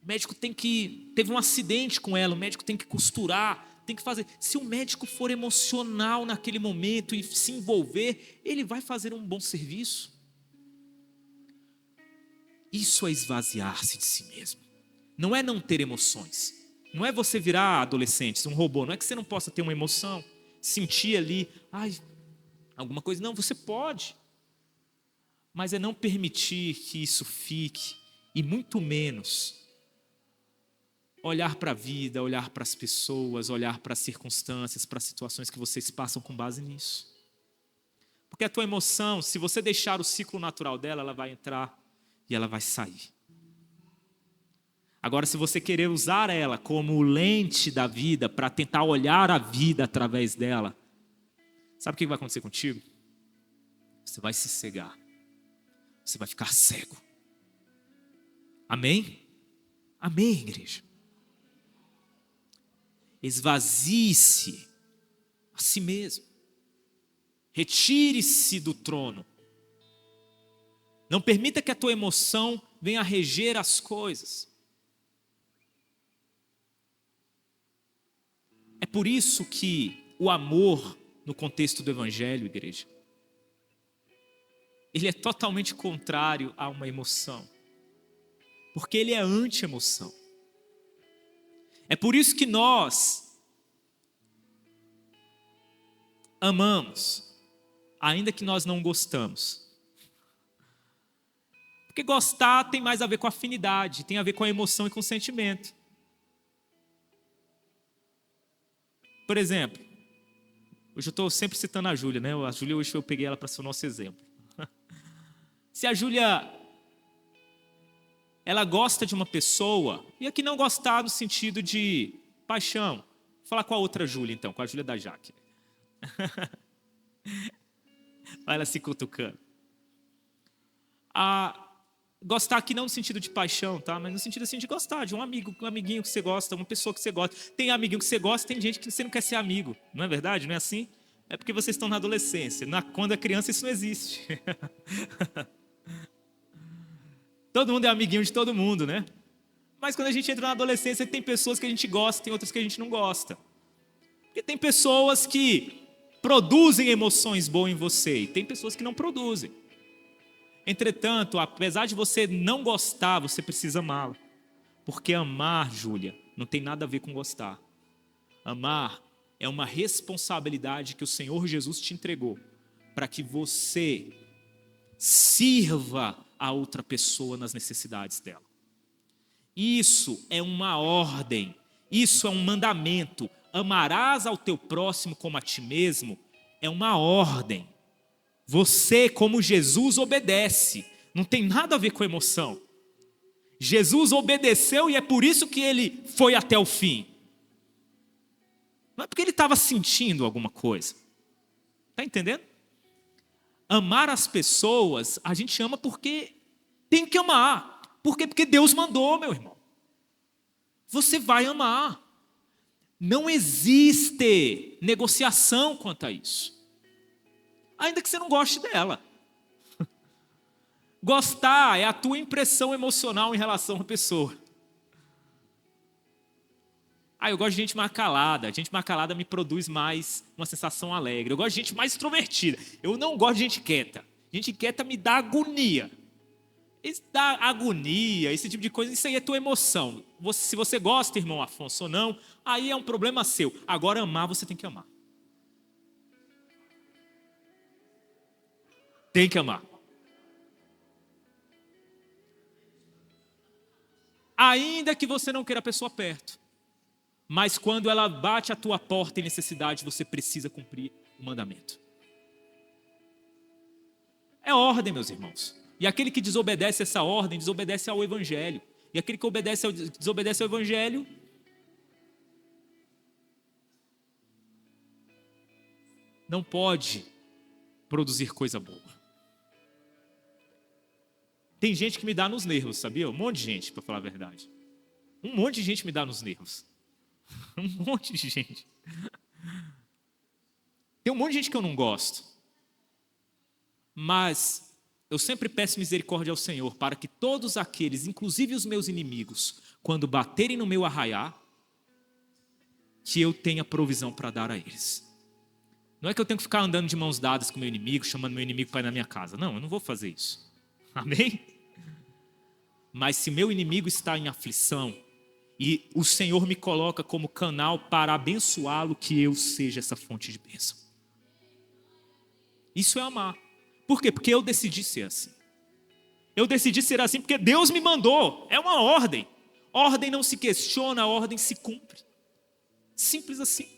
O médico teve um acidente com ela, o médico tem que costurar, tem que fazer. Se o médico for emocional naquele momento e se envolver, ele vai fazer um bom serviço. Isso é esvaziar-se de si mesmo. Não é não ter emoções. Não é você virar adolescente, um robô. Não é que você não possa ter uma emoção, sentir ali, alguma coisa. Não, você pode. Mas é não permitir que isso fique, e muito menos olhar para a vida, olhar para as pessoas, olhar para as circunstâncias, para as situações que vocês passam com base nisso. Porque a tua emoção, se você deixar o ciclo natural dela, ela vai entrar e ela vai sair. Agora, se você querer usar ela como lente da vida, para tentar olhar a vida através dela, sabe o que vai acontecer contigo? Você vai se cegar. Você vai ficar cego. Amém? Amém, igreja? Esvazie-se a si mesmo. Retire-se do trono. Não permita que a tua emoção venha reger as coisas. É por isso que o amor, no contexto do evangelho, igreja, ele é totalmente contrário a uma emoção. Porque ele é anti-emoção. É por isso que nós amamos, ainda que nós não gostamos. Porque gostar tem mais a ver com afinidade, tem a ver com a emoção e com o sentimento. Por exemplo, hoje eu estou sempre citando a Júlia, né? A Júlia, hoje eu peguei ela para ser o nosso exemplo. Se a Júlia, ela gosta de uma pessoa, e aqui não gostar no sentido de paixão. Vou falar com a outra Júlia, então, com a Júlia da Jaque. Olha ela se cutucando. Gostar aqui não no sentido de paixão, tá? Mas no sentido assim de gostar, de um amigo, um amiguinho que você gosta, uma pessoa que você gosta. Tem amiguinho que você gosta, tem gente que você não quer ser amigo. Não é verdade? Não é assim? É porque vocês estão na adolescência. Quando é criança isso não existe. Todo mundo é amiguinho de todo mundo, né? Mas quando a gente entra na adolescência, tem pessoas que a gente gosta, tem outras que a gente não gosta. Porque tem pessoas que produzem emoções boas em você e tem pessoas que não produzem. Entretanto, apesar de você não gostar, você precisa amá-la. Porque amar, Júlia, não tem nada a ver com gostar. Amar é uma responsabilidade que o Senhor Jesus te entregou para que você sirva a outra pessoa nas necessidades dela. Isso é uma ordem, isso é um mandamento. Amarás ao teu próximo como a ti mesmo é uma ordem. Você, como Jesus, obedece. Não tem nada a ver com emoção. Jesus obedeceu e é por isso que ele foi até o fim. Não é porque ele estava sentindo alguma coisa. Está entendendo? Amar as pessoas, a gente ama porque tem que amar. Por quê? Porque Deus mandou, meu irmão. Você vai amar. Não existe negociação quanto a isso. Ainda que você não goste dela. Gostar é a tua impressão emocional em relação à pessoa. Eu gosto de gente mais calada. Gente mais calada me produz mais uma sensação alegre. Eu gosto de gente mais extrovertida. Eu não gosto de gente quieta. Gente quieta me dá agonia. Isso dá agonia, esse tipo de coisa, isso aí é tua emoção. Se você gosta, irmão Afonso, ou não, aí é um problema seu. Agora, amar, você tem que amar. Tem que amar. Ainda que você não queira a pessoa perto. Mas quando ela bate a tua porta em necessidade, você precisa cumprir o mandamento. É ordem, meus irmãos. E aquele que desobedece essa ordem, desobedece ao Evangelho. E aquele que desobedece ao Evangelho, não pode produzir coisa boa. Tem gente que me dá nos nervos, sabia? Um monte de gente, para falar a verdade. Um monte de gente me dá nos nervos. Um monte de gente. Tem um monte de gente que eu não gosto. Mas eu sempre peço misericórdia ao Senhor para que todos aqueles, inclusive os meus inimigos, quando baterem no meu arraiar, que eu tenha provisão para dar a eles. Não é que eu tenho que ficar andando de mãos dadas com o meu inimigo, chamando meu inimigo para ir na minha casa. Não, eu não vou fazer isso. Amém? Mas se meu inimigo está em aflição e o Senhor me coloca como canal para abençoá-lo, que eu seja essa fonte de bênção. Isso é amar. Por quê? Porque eu decidi ser assim. Eu decidi ser assim porque Deus me mandou. É uma ordem. Ordem não se questiona, a ordem se cumpre. Simples assim.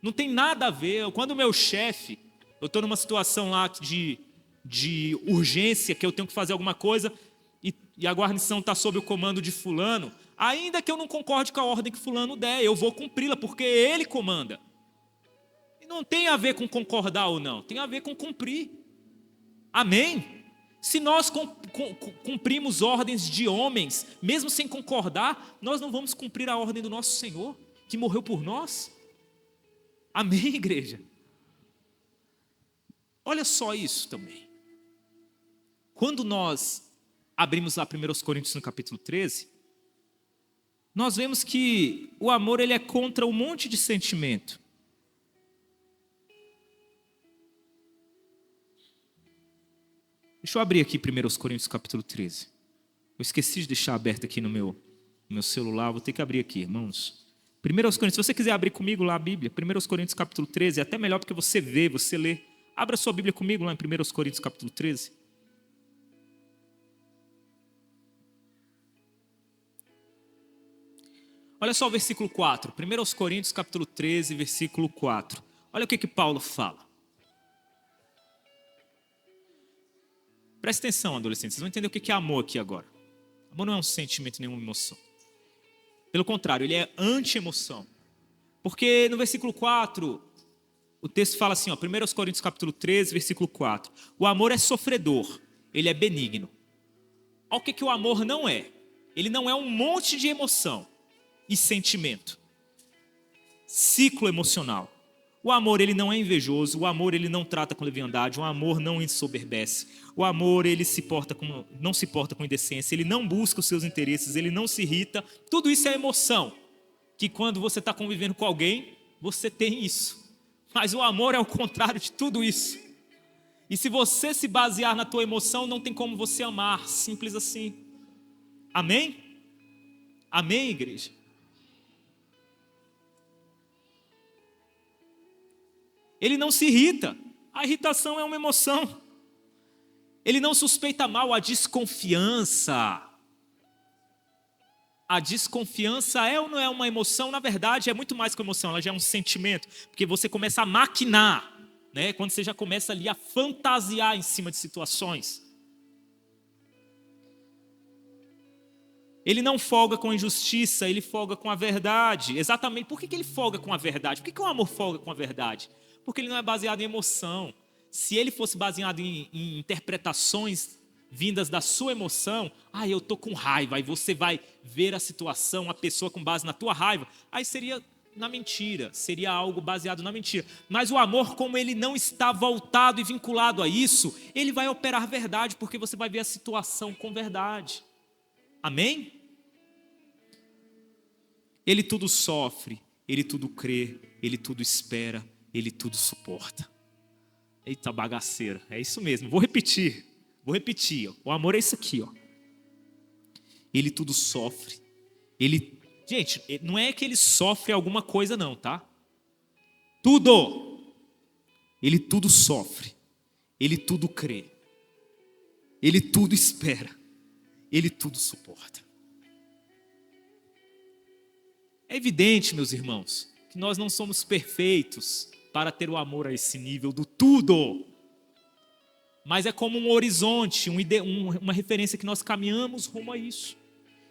Não tem nada a ver. Quando o meu chefe, eu estou numa situação lá de urgência, que eu tenho que fazer alguma coisa, e a guarnição está sob o comando de fulano, ainda que eu não concorde com a ordem que fulano der, eu vou cumpri-la, porque ele comanda. E não tem a ver com concordar ou não, tem a ver com cumprir. Amém? Se nós cumprimos ordens de homens, mesmo sem concordar, nós não vamos cumprir a ordem do nosso Senhor, que morreu por nós. Amém, igreja? Olha só isso também. Quando nós abrimos lá 1 Coríntios no capítulo 13, nós vemos que o amor ele é contra um monte de sentimento. Deixa eu abrir aqui 1 Coríntios capítulo 13. Eu esqueci de deixar aberto aqui no meu celular, vou ter que abrir aqui, irmãos. 1 Coríntios, se você quiser abrir comigo lá a Bíblia, 1 Coríntios capítulo 13, é até melhor porque você vê, você lê. Abra sua Bíblia comigo lá em 1 Coríntios capítulo 13. Olha só o versículo 4. 1 Coríntios capítulo 13, versículo 4. Olha o que Paulo fala. Presta atenção, adolescentes. Vocês vão entender o que é amor aqui agora. Amor não é um sentimento, nenhuma emoção. Pelo contrário, ele é anti-emoção. Porque no versículo 4, o texto fala assim, 1 Coríntios capítulo 13, versículo 4. O amor é sofredor, ele é benigno. Olha o que o amor não é. Ele não é um monte de emoção e sentimento. Ciclo emocional. O amor ele não é invejoso, o amor ele não trata com leviandade, o amor não ensoberbece, o amor ele não se porta com indecência, ele não busca os seus interesses, ele não se irrita. Tudo isso é emoção, que quando você está convivendo com alguém, você tem isso. Mas o amor é o contrário de tudo isso. E se você se basear na tua emoção, não tem como você amar, simples assim. Amém? Amém, igreja? Ele não se irrita. A irritação é uma emoção. Ele não suspeita mal, a desconfiança. A desconfiança é ou não é uma emoção? Na verdade, é muito mais que uma emoção, ela já é um sentimento. Porque você começa a maquinar, né? Quando você já começa ali a fantasiar em cima de situações. Ele não folga com a injustiça, ele folga com a verdade. Exatamente. Por que ele folga com a verdade? Por que o amor folga com a verdade? Porque ele não é baseado em emoção. Se ele fosse baseado em interpretações vindas da sua emoção, eu estou com raiva, aí você vai ver a situação, a pessoa com base na tua raiva, aí seria na mentira, seria algo baseado na mentira. Mas o amor, como ele não está voltado e vinculado a isso, ele vai operar verdade, porque você vai ver a situação com verdade. Amém? Ele tudo sofre, ele tudo crê, ele tudo espera, ele tudo suporta. Eita bagaceira, é isso mesmo, vou repetir. O amor é isso aqui, Ele tudo sofre. Gente, não é que ele sofre alguma coisa não, tá? Tudo. Ele tudo sofre. Ele tudo crê. Ele tudo espera. Ele tudo suporta. É evidente, meus irmãos, que nós não somos perfeitos para ter o amor a esse nível do tudo. Mas é como um horizonte, uma referência que nós caminhamos rumo a isso.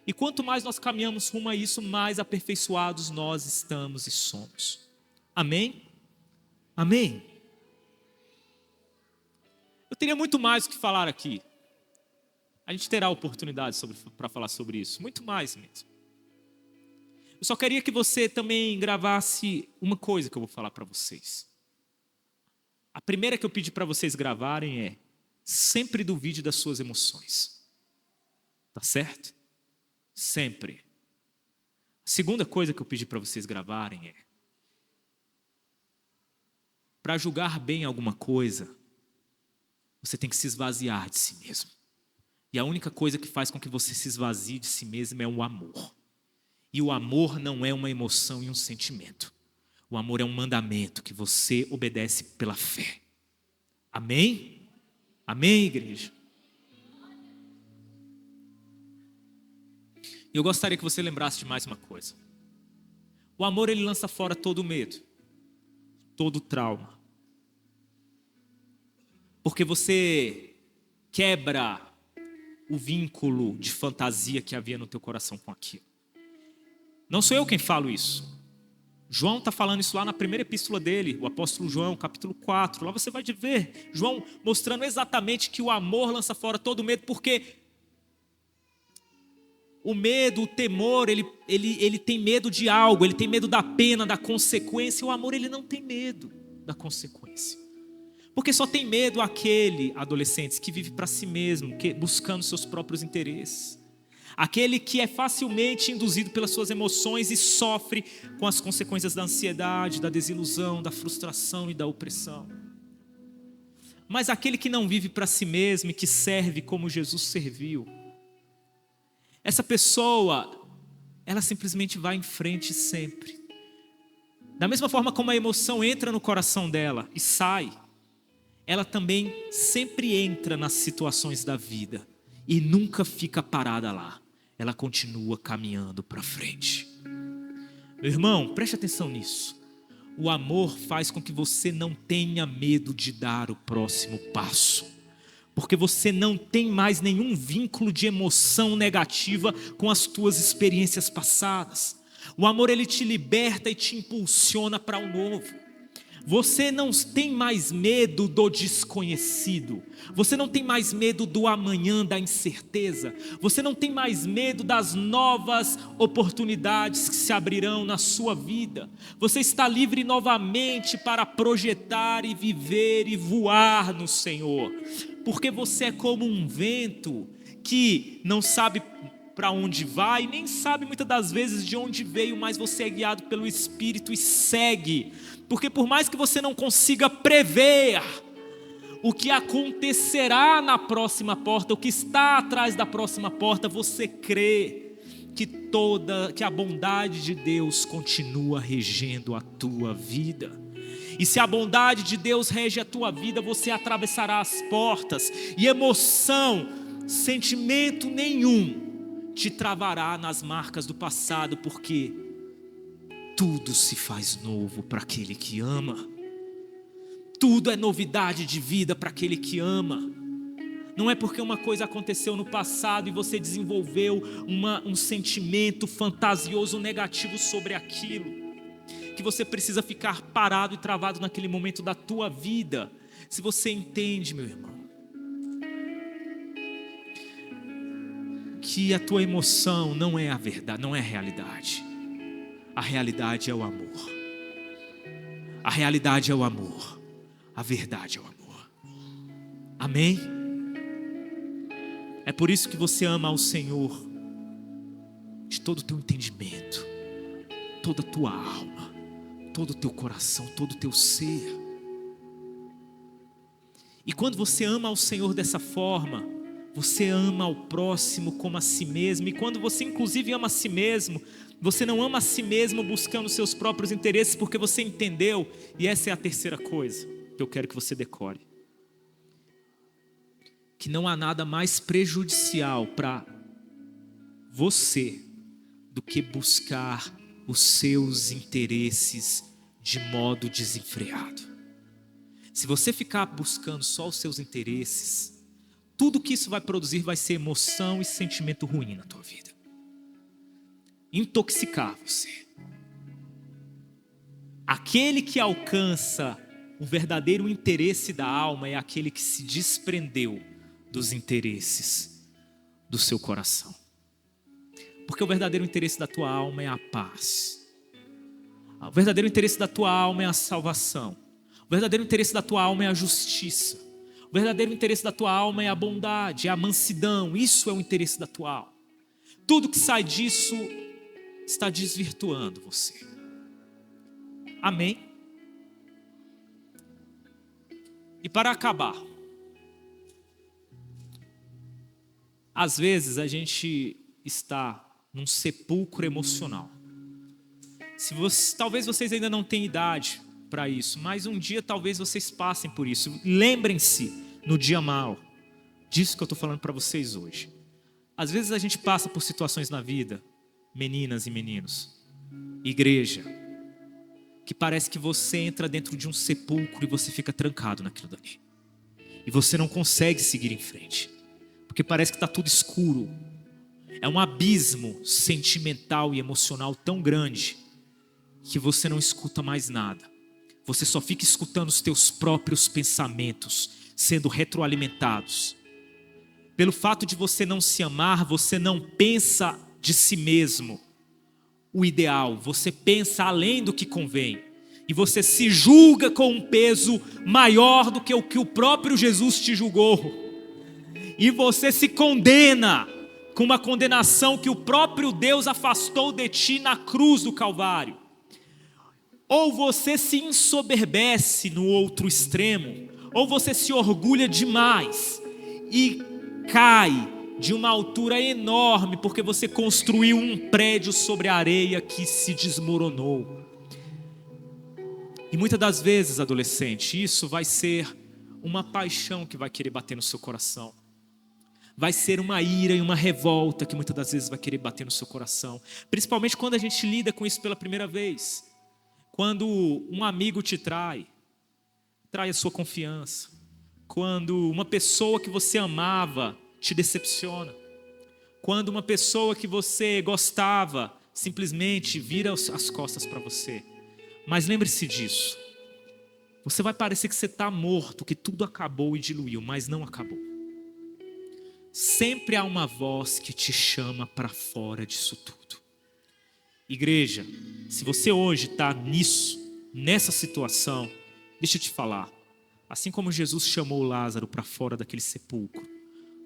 E quanto mais nós caminhamos rumo a isso, mais aperfeiçoados nós estamos e somos. Amém? Amém? Eu teria muito mais o que falar aqui. A gente terá oportunidade para falar sobre isso. Muito mais mesmo. Eu só queria que você também gravasse uma coisa que eu vou falar para vocês. A primeira que eu pedi para vocês gravarem é: sempre duvide das suas emoções. Tá certo? Sempre. A segunda coisa que eu pedi para vocês gravarem é: para julgar bem alguma coisa, você tem que se esvaziar de si mesmo. E a única coisa que faz com que você se esvazie de si mesmo é o amor. E o amor não é uma emoção e um sentimento. O amor é um mandamento que você obedece pela fé. Amém? Amém, igreja? Eu gostaria que você lembrasse de mais uma coisa. O amor, ele lança fora todo medo, todo trauma. Porque você quebra o vínculo de fantasia que havia no teu coração com aquilo. Não sou eu quem falo isso. João está falando isso lá na primeira epístola dele, o apóstolo João, capítulo 4. Lá você vai ver João mostrando exatamente que o amor lança fora todo medo, porque o medo, o temor, ele tem medo de algo, ele tem medo da pena, da consequência. O amor, ele não tem medo da consequência. Porque só tem medo aquele, adolescentes, que vive para si mesmo, buscando seus próprios interesses. Aquele que é facilmente induzido pelas suas emoções e sofre com as consequências da ansiedade, da desilusão, da frustração e da opressão. Mas aquele que não vive para si mesmo e que serve como Jesus serviu, essa pessoa, ela simplesmente vai em frente sempre. Da mesma forma como a emoção entra no coração dela e sai, ela também sempre entra nas situações da vida e nunca fica parada lá. Ela continua caminhando para frente. Meu irmão, preste atenção nisso. O amor faz com que você não tenha medo de dar o próximo passo. Porque você não tem mais nenhum vínculo de emoção negativa com as tuas experiências passadas. O amor, ele te liberta e te impulsiona para o novo. Você não tem mais medo do desconhecido. Você não tem mais medo do amanhã, da incerteza. Você não tem mais medo das novas oportunidades que se abrirão na sua vida. Você está livre novamente para projetar e viver e voar no Senhor. Porque você é como um vento que não sabe para onde vai, nem sabe muitas das vezes de onde veio, mas você é guiado pelo Espírito e segue. Porque por mais que você não consiga prever o que acontecerá na próxima porta, o que está atrás da próxima porta, você crê que a bondade de Deus continua regendo a tua vida. E se a bondade de Deus rege a tua vida, você atravessará as portas, e emoção, sentimento nenhum te travará nas marcas do passado, porque tudo se faz novo para aquele que ama. Tudo é novidade de vida para aquele que ama. Não é porque uma coisa aconteceu no passado e você desenvolveu um sentimento fantasioso negativo sobre aquilo, que você precisa ficar parado e travado naquele momento da tua vida. Se você entende, meu irmão, que a tua emoção não é a verdade, não é a realidade. A realidade é o amor. A realidade é o amor. A verdade é o amor. Amém? É por isso que você ama ao Senhor de todo o teu entendimento, toda a tua alma, todo o teu coração, todo o teu ser. E quando você ama ao Senhor dessa forma, você ama ao próximo como a si mesmo. E quando você inclusive ama a si mesmo, você não ama a si mesmo buscando seus próprios interesses, porque você entendeu. E essa é a terceira coisa que eu quero que você decore: que não há nada mais prejudicial para você do que buscar os seus interesses de modo desenfreado. Se você ficar buscando só os seus interesses, tudo que isso vai produzir vai ser emoção e sentimento ruim na tua vida. Intoxicar você. Aquele que alcança o verdadeiro interesse da alma é aquele que se desprendeu dos interesses do seu coração. Porque o verdadeiro interesse da tua alma é a paz. O verdadeiro interesse da tua alma é a salvação. O verdadeiro interesse da tua alma é a justiça. O verdadeiro interesse da tua alma é a bondade, é a mansidão. Isso é o interesse da tua alma. Tudo que sai disso está desvirtuando você. Amém? E para acabar, às vezes a gente está num sepulcro emocional. Talvez vocês ainda não tenham idade para isso, mas um dia talvez vocês passem por isso. Lembrem-se no dia mau disso que eu estou falando para vocês hoje. Às vezes a gente passa por situações na vida, meninas e meninos, igreja, que parece que você entra dentro de um sepulcro e você fica trancado naquilo dali. E você não consegue seguir em frente, porque parece que está tudo escuro. É um abismo sentimental e emocional tão grande que você não escuta mais nada. Você só fica escutando os teus próprios pensamentos sendo retroalimentados. Pelo fato de você não se amar, você não pensa de si mesmo o ideal, você pensa além do que convém. E você se julga com um peso maior do que o próprio Jesus te julgou. E você se condena com uma condenação que o próprio Deus afastou de ti na cruz do Calvário. Ou você se ensoberbece no outro extremo, ou você se orgulha demais e cai de uma altura enorme porque você construiu um prédio sobre a areia que se desmoronou. E muitas das vezes, adolescente, isso vai ser uma paixão que vai querer bater no seu coração. Vai ser uma ira e uma revolta que muitas das vezes vai querer bater no seu coração. Principalmente quando a gente lida com isso pela primeira vez. Quando um amigo te trai a sua confiança. Quando uma pessoa que você amava te decepciona. Quando uma pessoa que você gostava simplesmente vira as costas para você. Mas lembre-se disso. Você vai parecer que você está morto, que tudo acabou e diluiu, mas não acabou. Sempre há uma voz que te chama para fora disso tudo. Igreja, se você hoje está nessa situação, deixa eu te falar. Assim como Jesus chamou Lázaro para fora daquele sepulcro,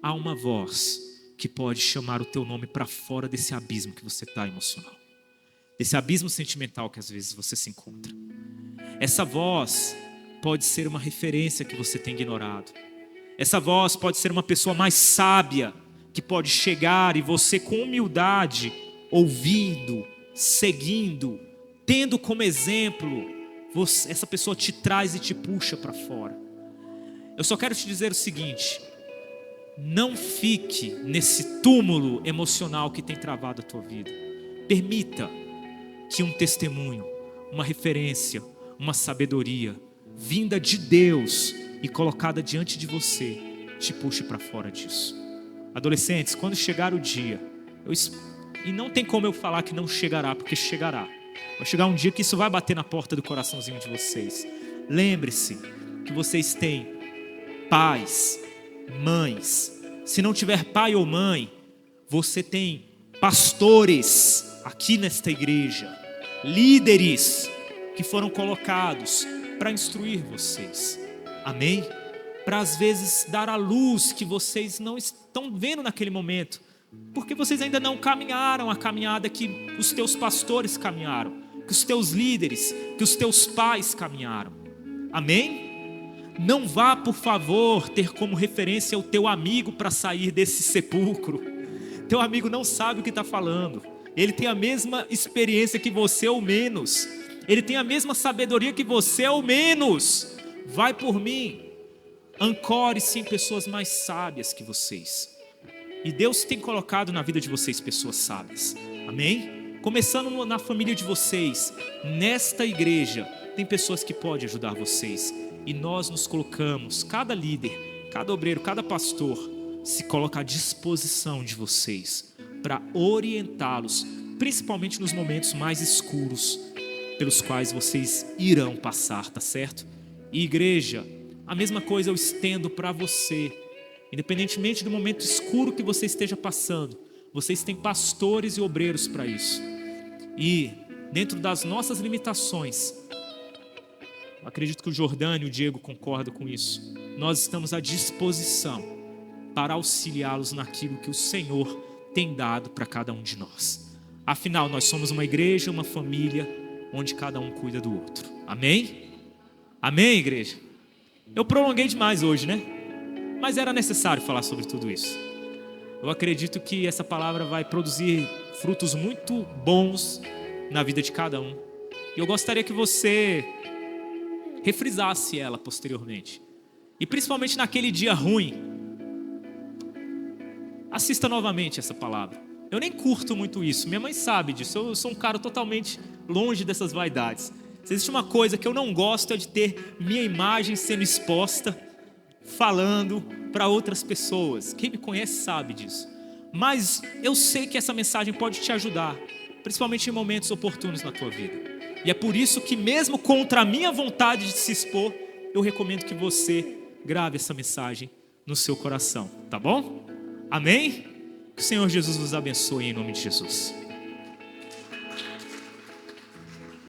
há uma voz que pode chamar o teu nome para fora desse abismo que você está emocional. Desse abismo sentimental que às vezes você se encontra. Essa voz pode ser uma referência que você tem ignorado. Essa voz pode ser uma pessoa mais sábia que pode chegar e você com humildade, ouvindo, seguindo, tendo como exemplo, essa pessoa te traz e te puxa para fora. Eu só quero te dizer o seguinte: não fique nesse túmulo emocional que tem travado a tua vida. Permita que um testemunho, uma referência, uma sabedoria vinda de Deus e colocada diante de você te puxe para fora disso. Adolescentes, quando chegar o dia, e não tem como eu falar que não chegará, porque chegará. Vai chegar um dia que isso vai bater na porta do coraçãozinho de vocês. Lembre-se que vocês têm pais, mães. Se não tiver pai ou mãe, você tem pastores aqui nesta igreja, líderes que foram colocados para instruir vocês, amém? Para às vezes dar a luz que vocês não estão vendo naquele momento, porque vocês ainda não caminharam a caminhada que os teus pastores caminharam, que os teus líderes, que os teus pais caminharam, amém? Não vá, por favor, ter como referência o teu amigo para sair desse sepulcro. Teu amigo não sabe o que está falando. Ele tem a mesma experiência que você ou menos. Ele tem a mesma sabedoria que você ou menos. Vai por mim. Ancore-se em pessoas mais sábias que vocês. E Deus tem colocado na vida de vocês pessoas sábias. Amém? Começando na família de vocês. Nesta igreja tem pessoas que podem ajudar vocês. E nós nos colocamos, cada líder, cada obreiro, cada pastor, se coloca à disposição de vocês para orientá-los, principalmente nos momentos mais escuros pelos quais vocês irão passar, tá certo? E igreja, a mesma coisa eu estendo para você, independentemente do momento escuro que você esteja passando, vocês têm pastores e obreiros para isso. E dentro das nossas limitações, eu acredito que o Jordano e o Diego concordam com isso, nós estamos à disposição para auxiliá-los naquilo que o Senhor tem dado para cada um de nós. Afinal, nós somos uma igreja, uma família, onde cada um cuida do outro. Amém? Amém, igreja? Eu prolonguei demais hoje, né? Mas era necessário falar sobre tudo isso. Eu acredito que essa palavra vai produzir frutos muito bons na vida de cada um. E eu gostaria que você refrisasse ela posteriormente. E principalmente naquele dia ruim, assista novamente essa palavra. Eu nem curto muito isso, minha mãe sabe disso, eu sou um cara totalmente longe dessas vaidades. Se existe uma coisa que eu não gosto é de ter minha imagem sendo exposta, falando para outras pessoas. Quem me conhece sabe disso. Mas eu sei que essa mensagem pode te ajudar, principalmente em momentos oportunos na tua vida. E é por isso que mesmo contra a minha vontade de se expor, eu recomendo que você grave essa mensagem no seu coração, tá bom? Amém? Que o Senhor Jesus nos abençoe em nome de Jesus.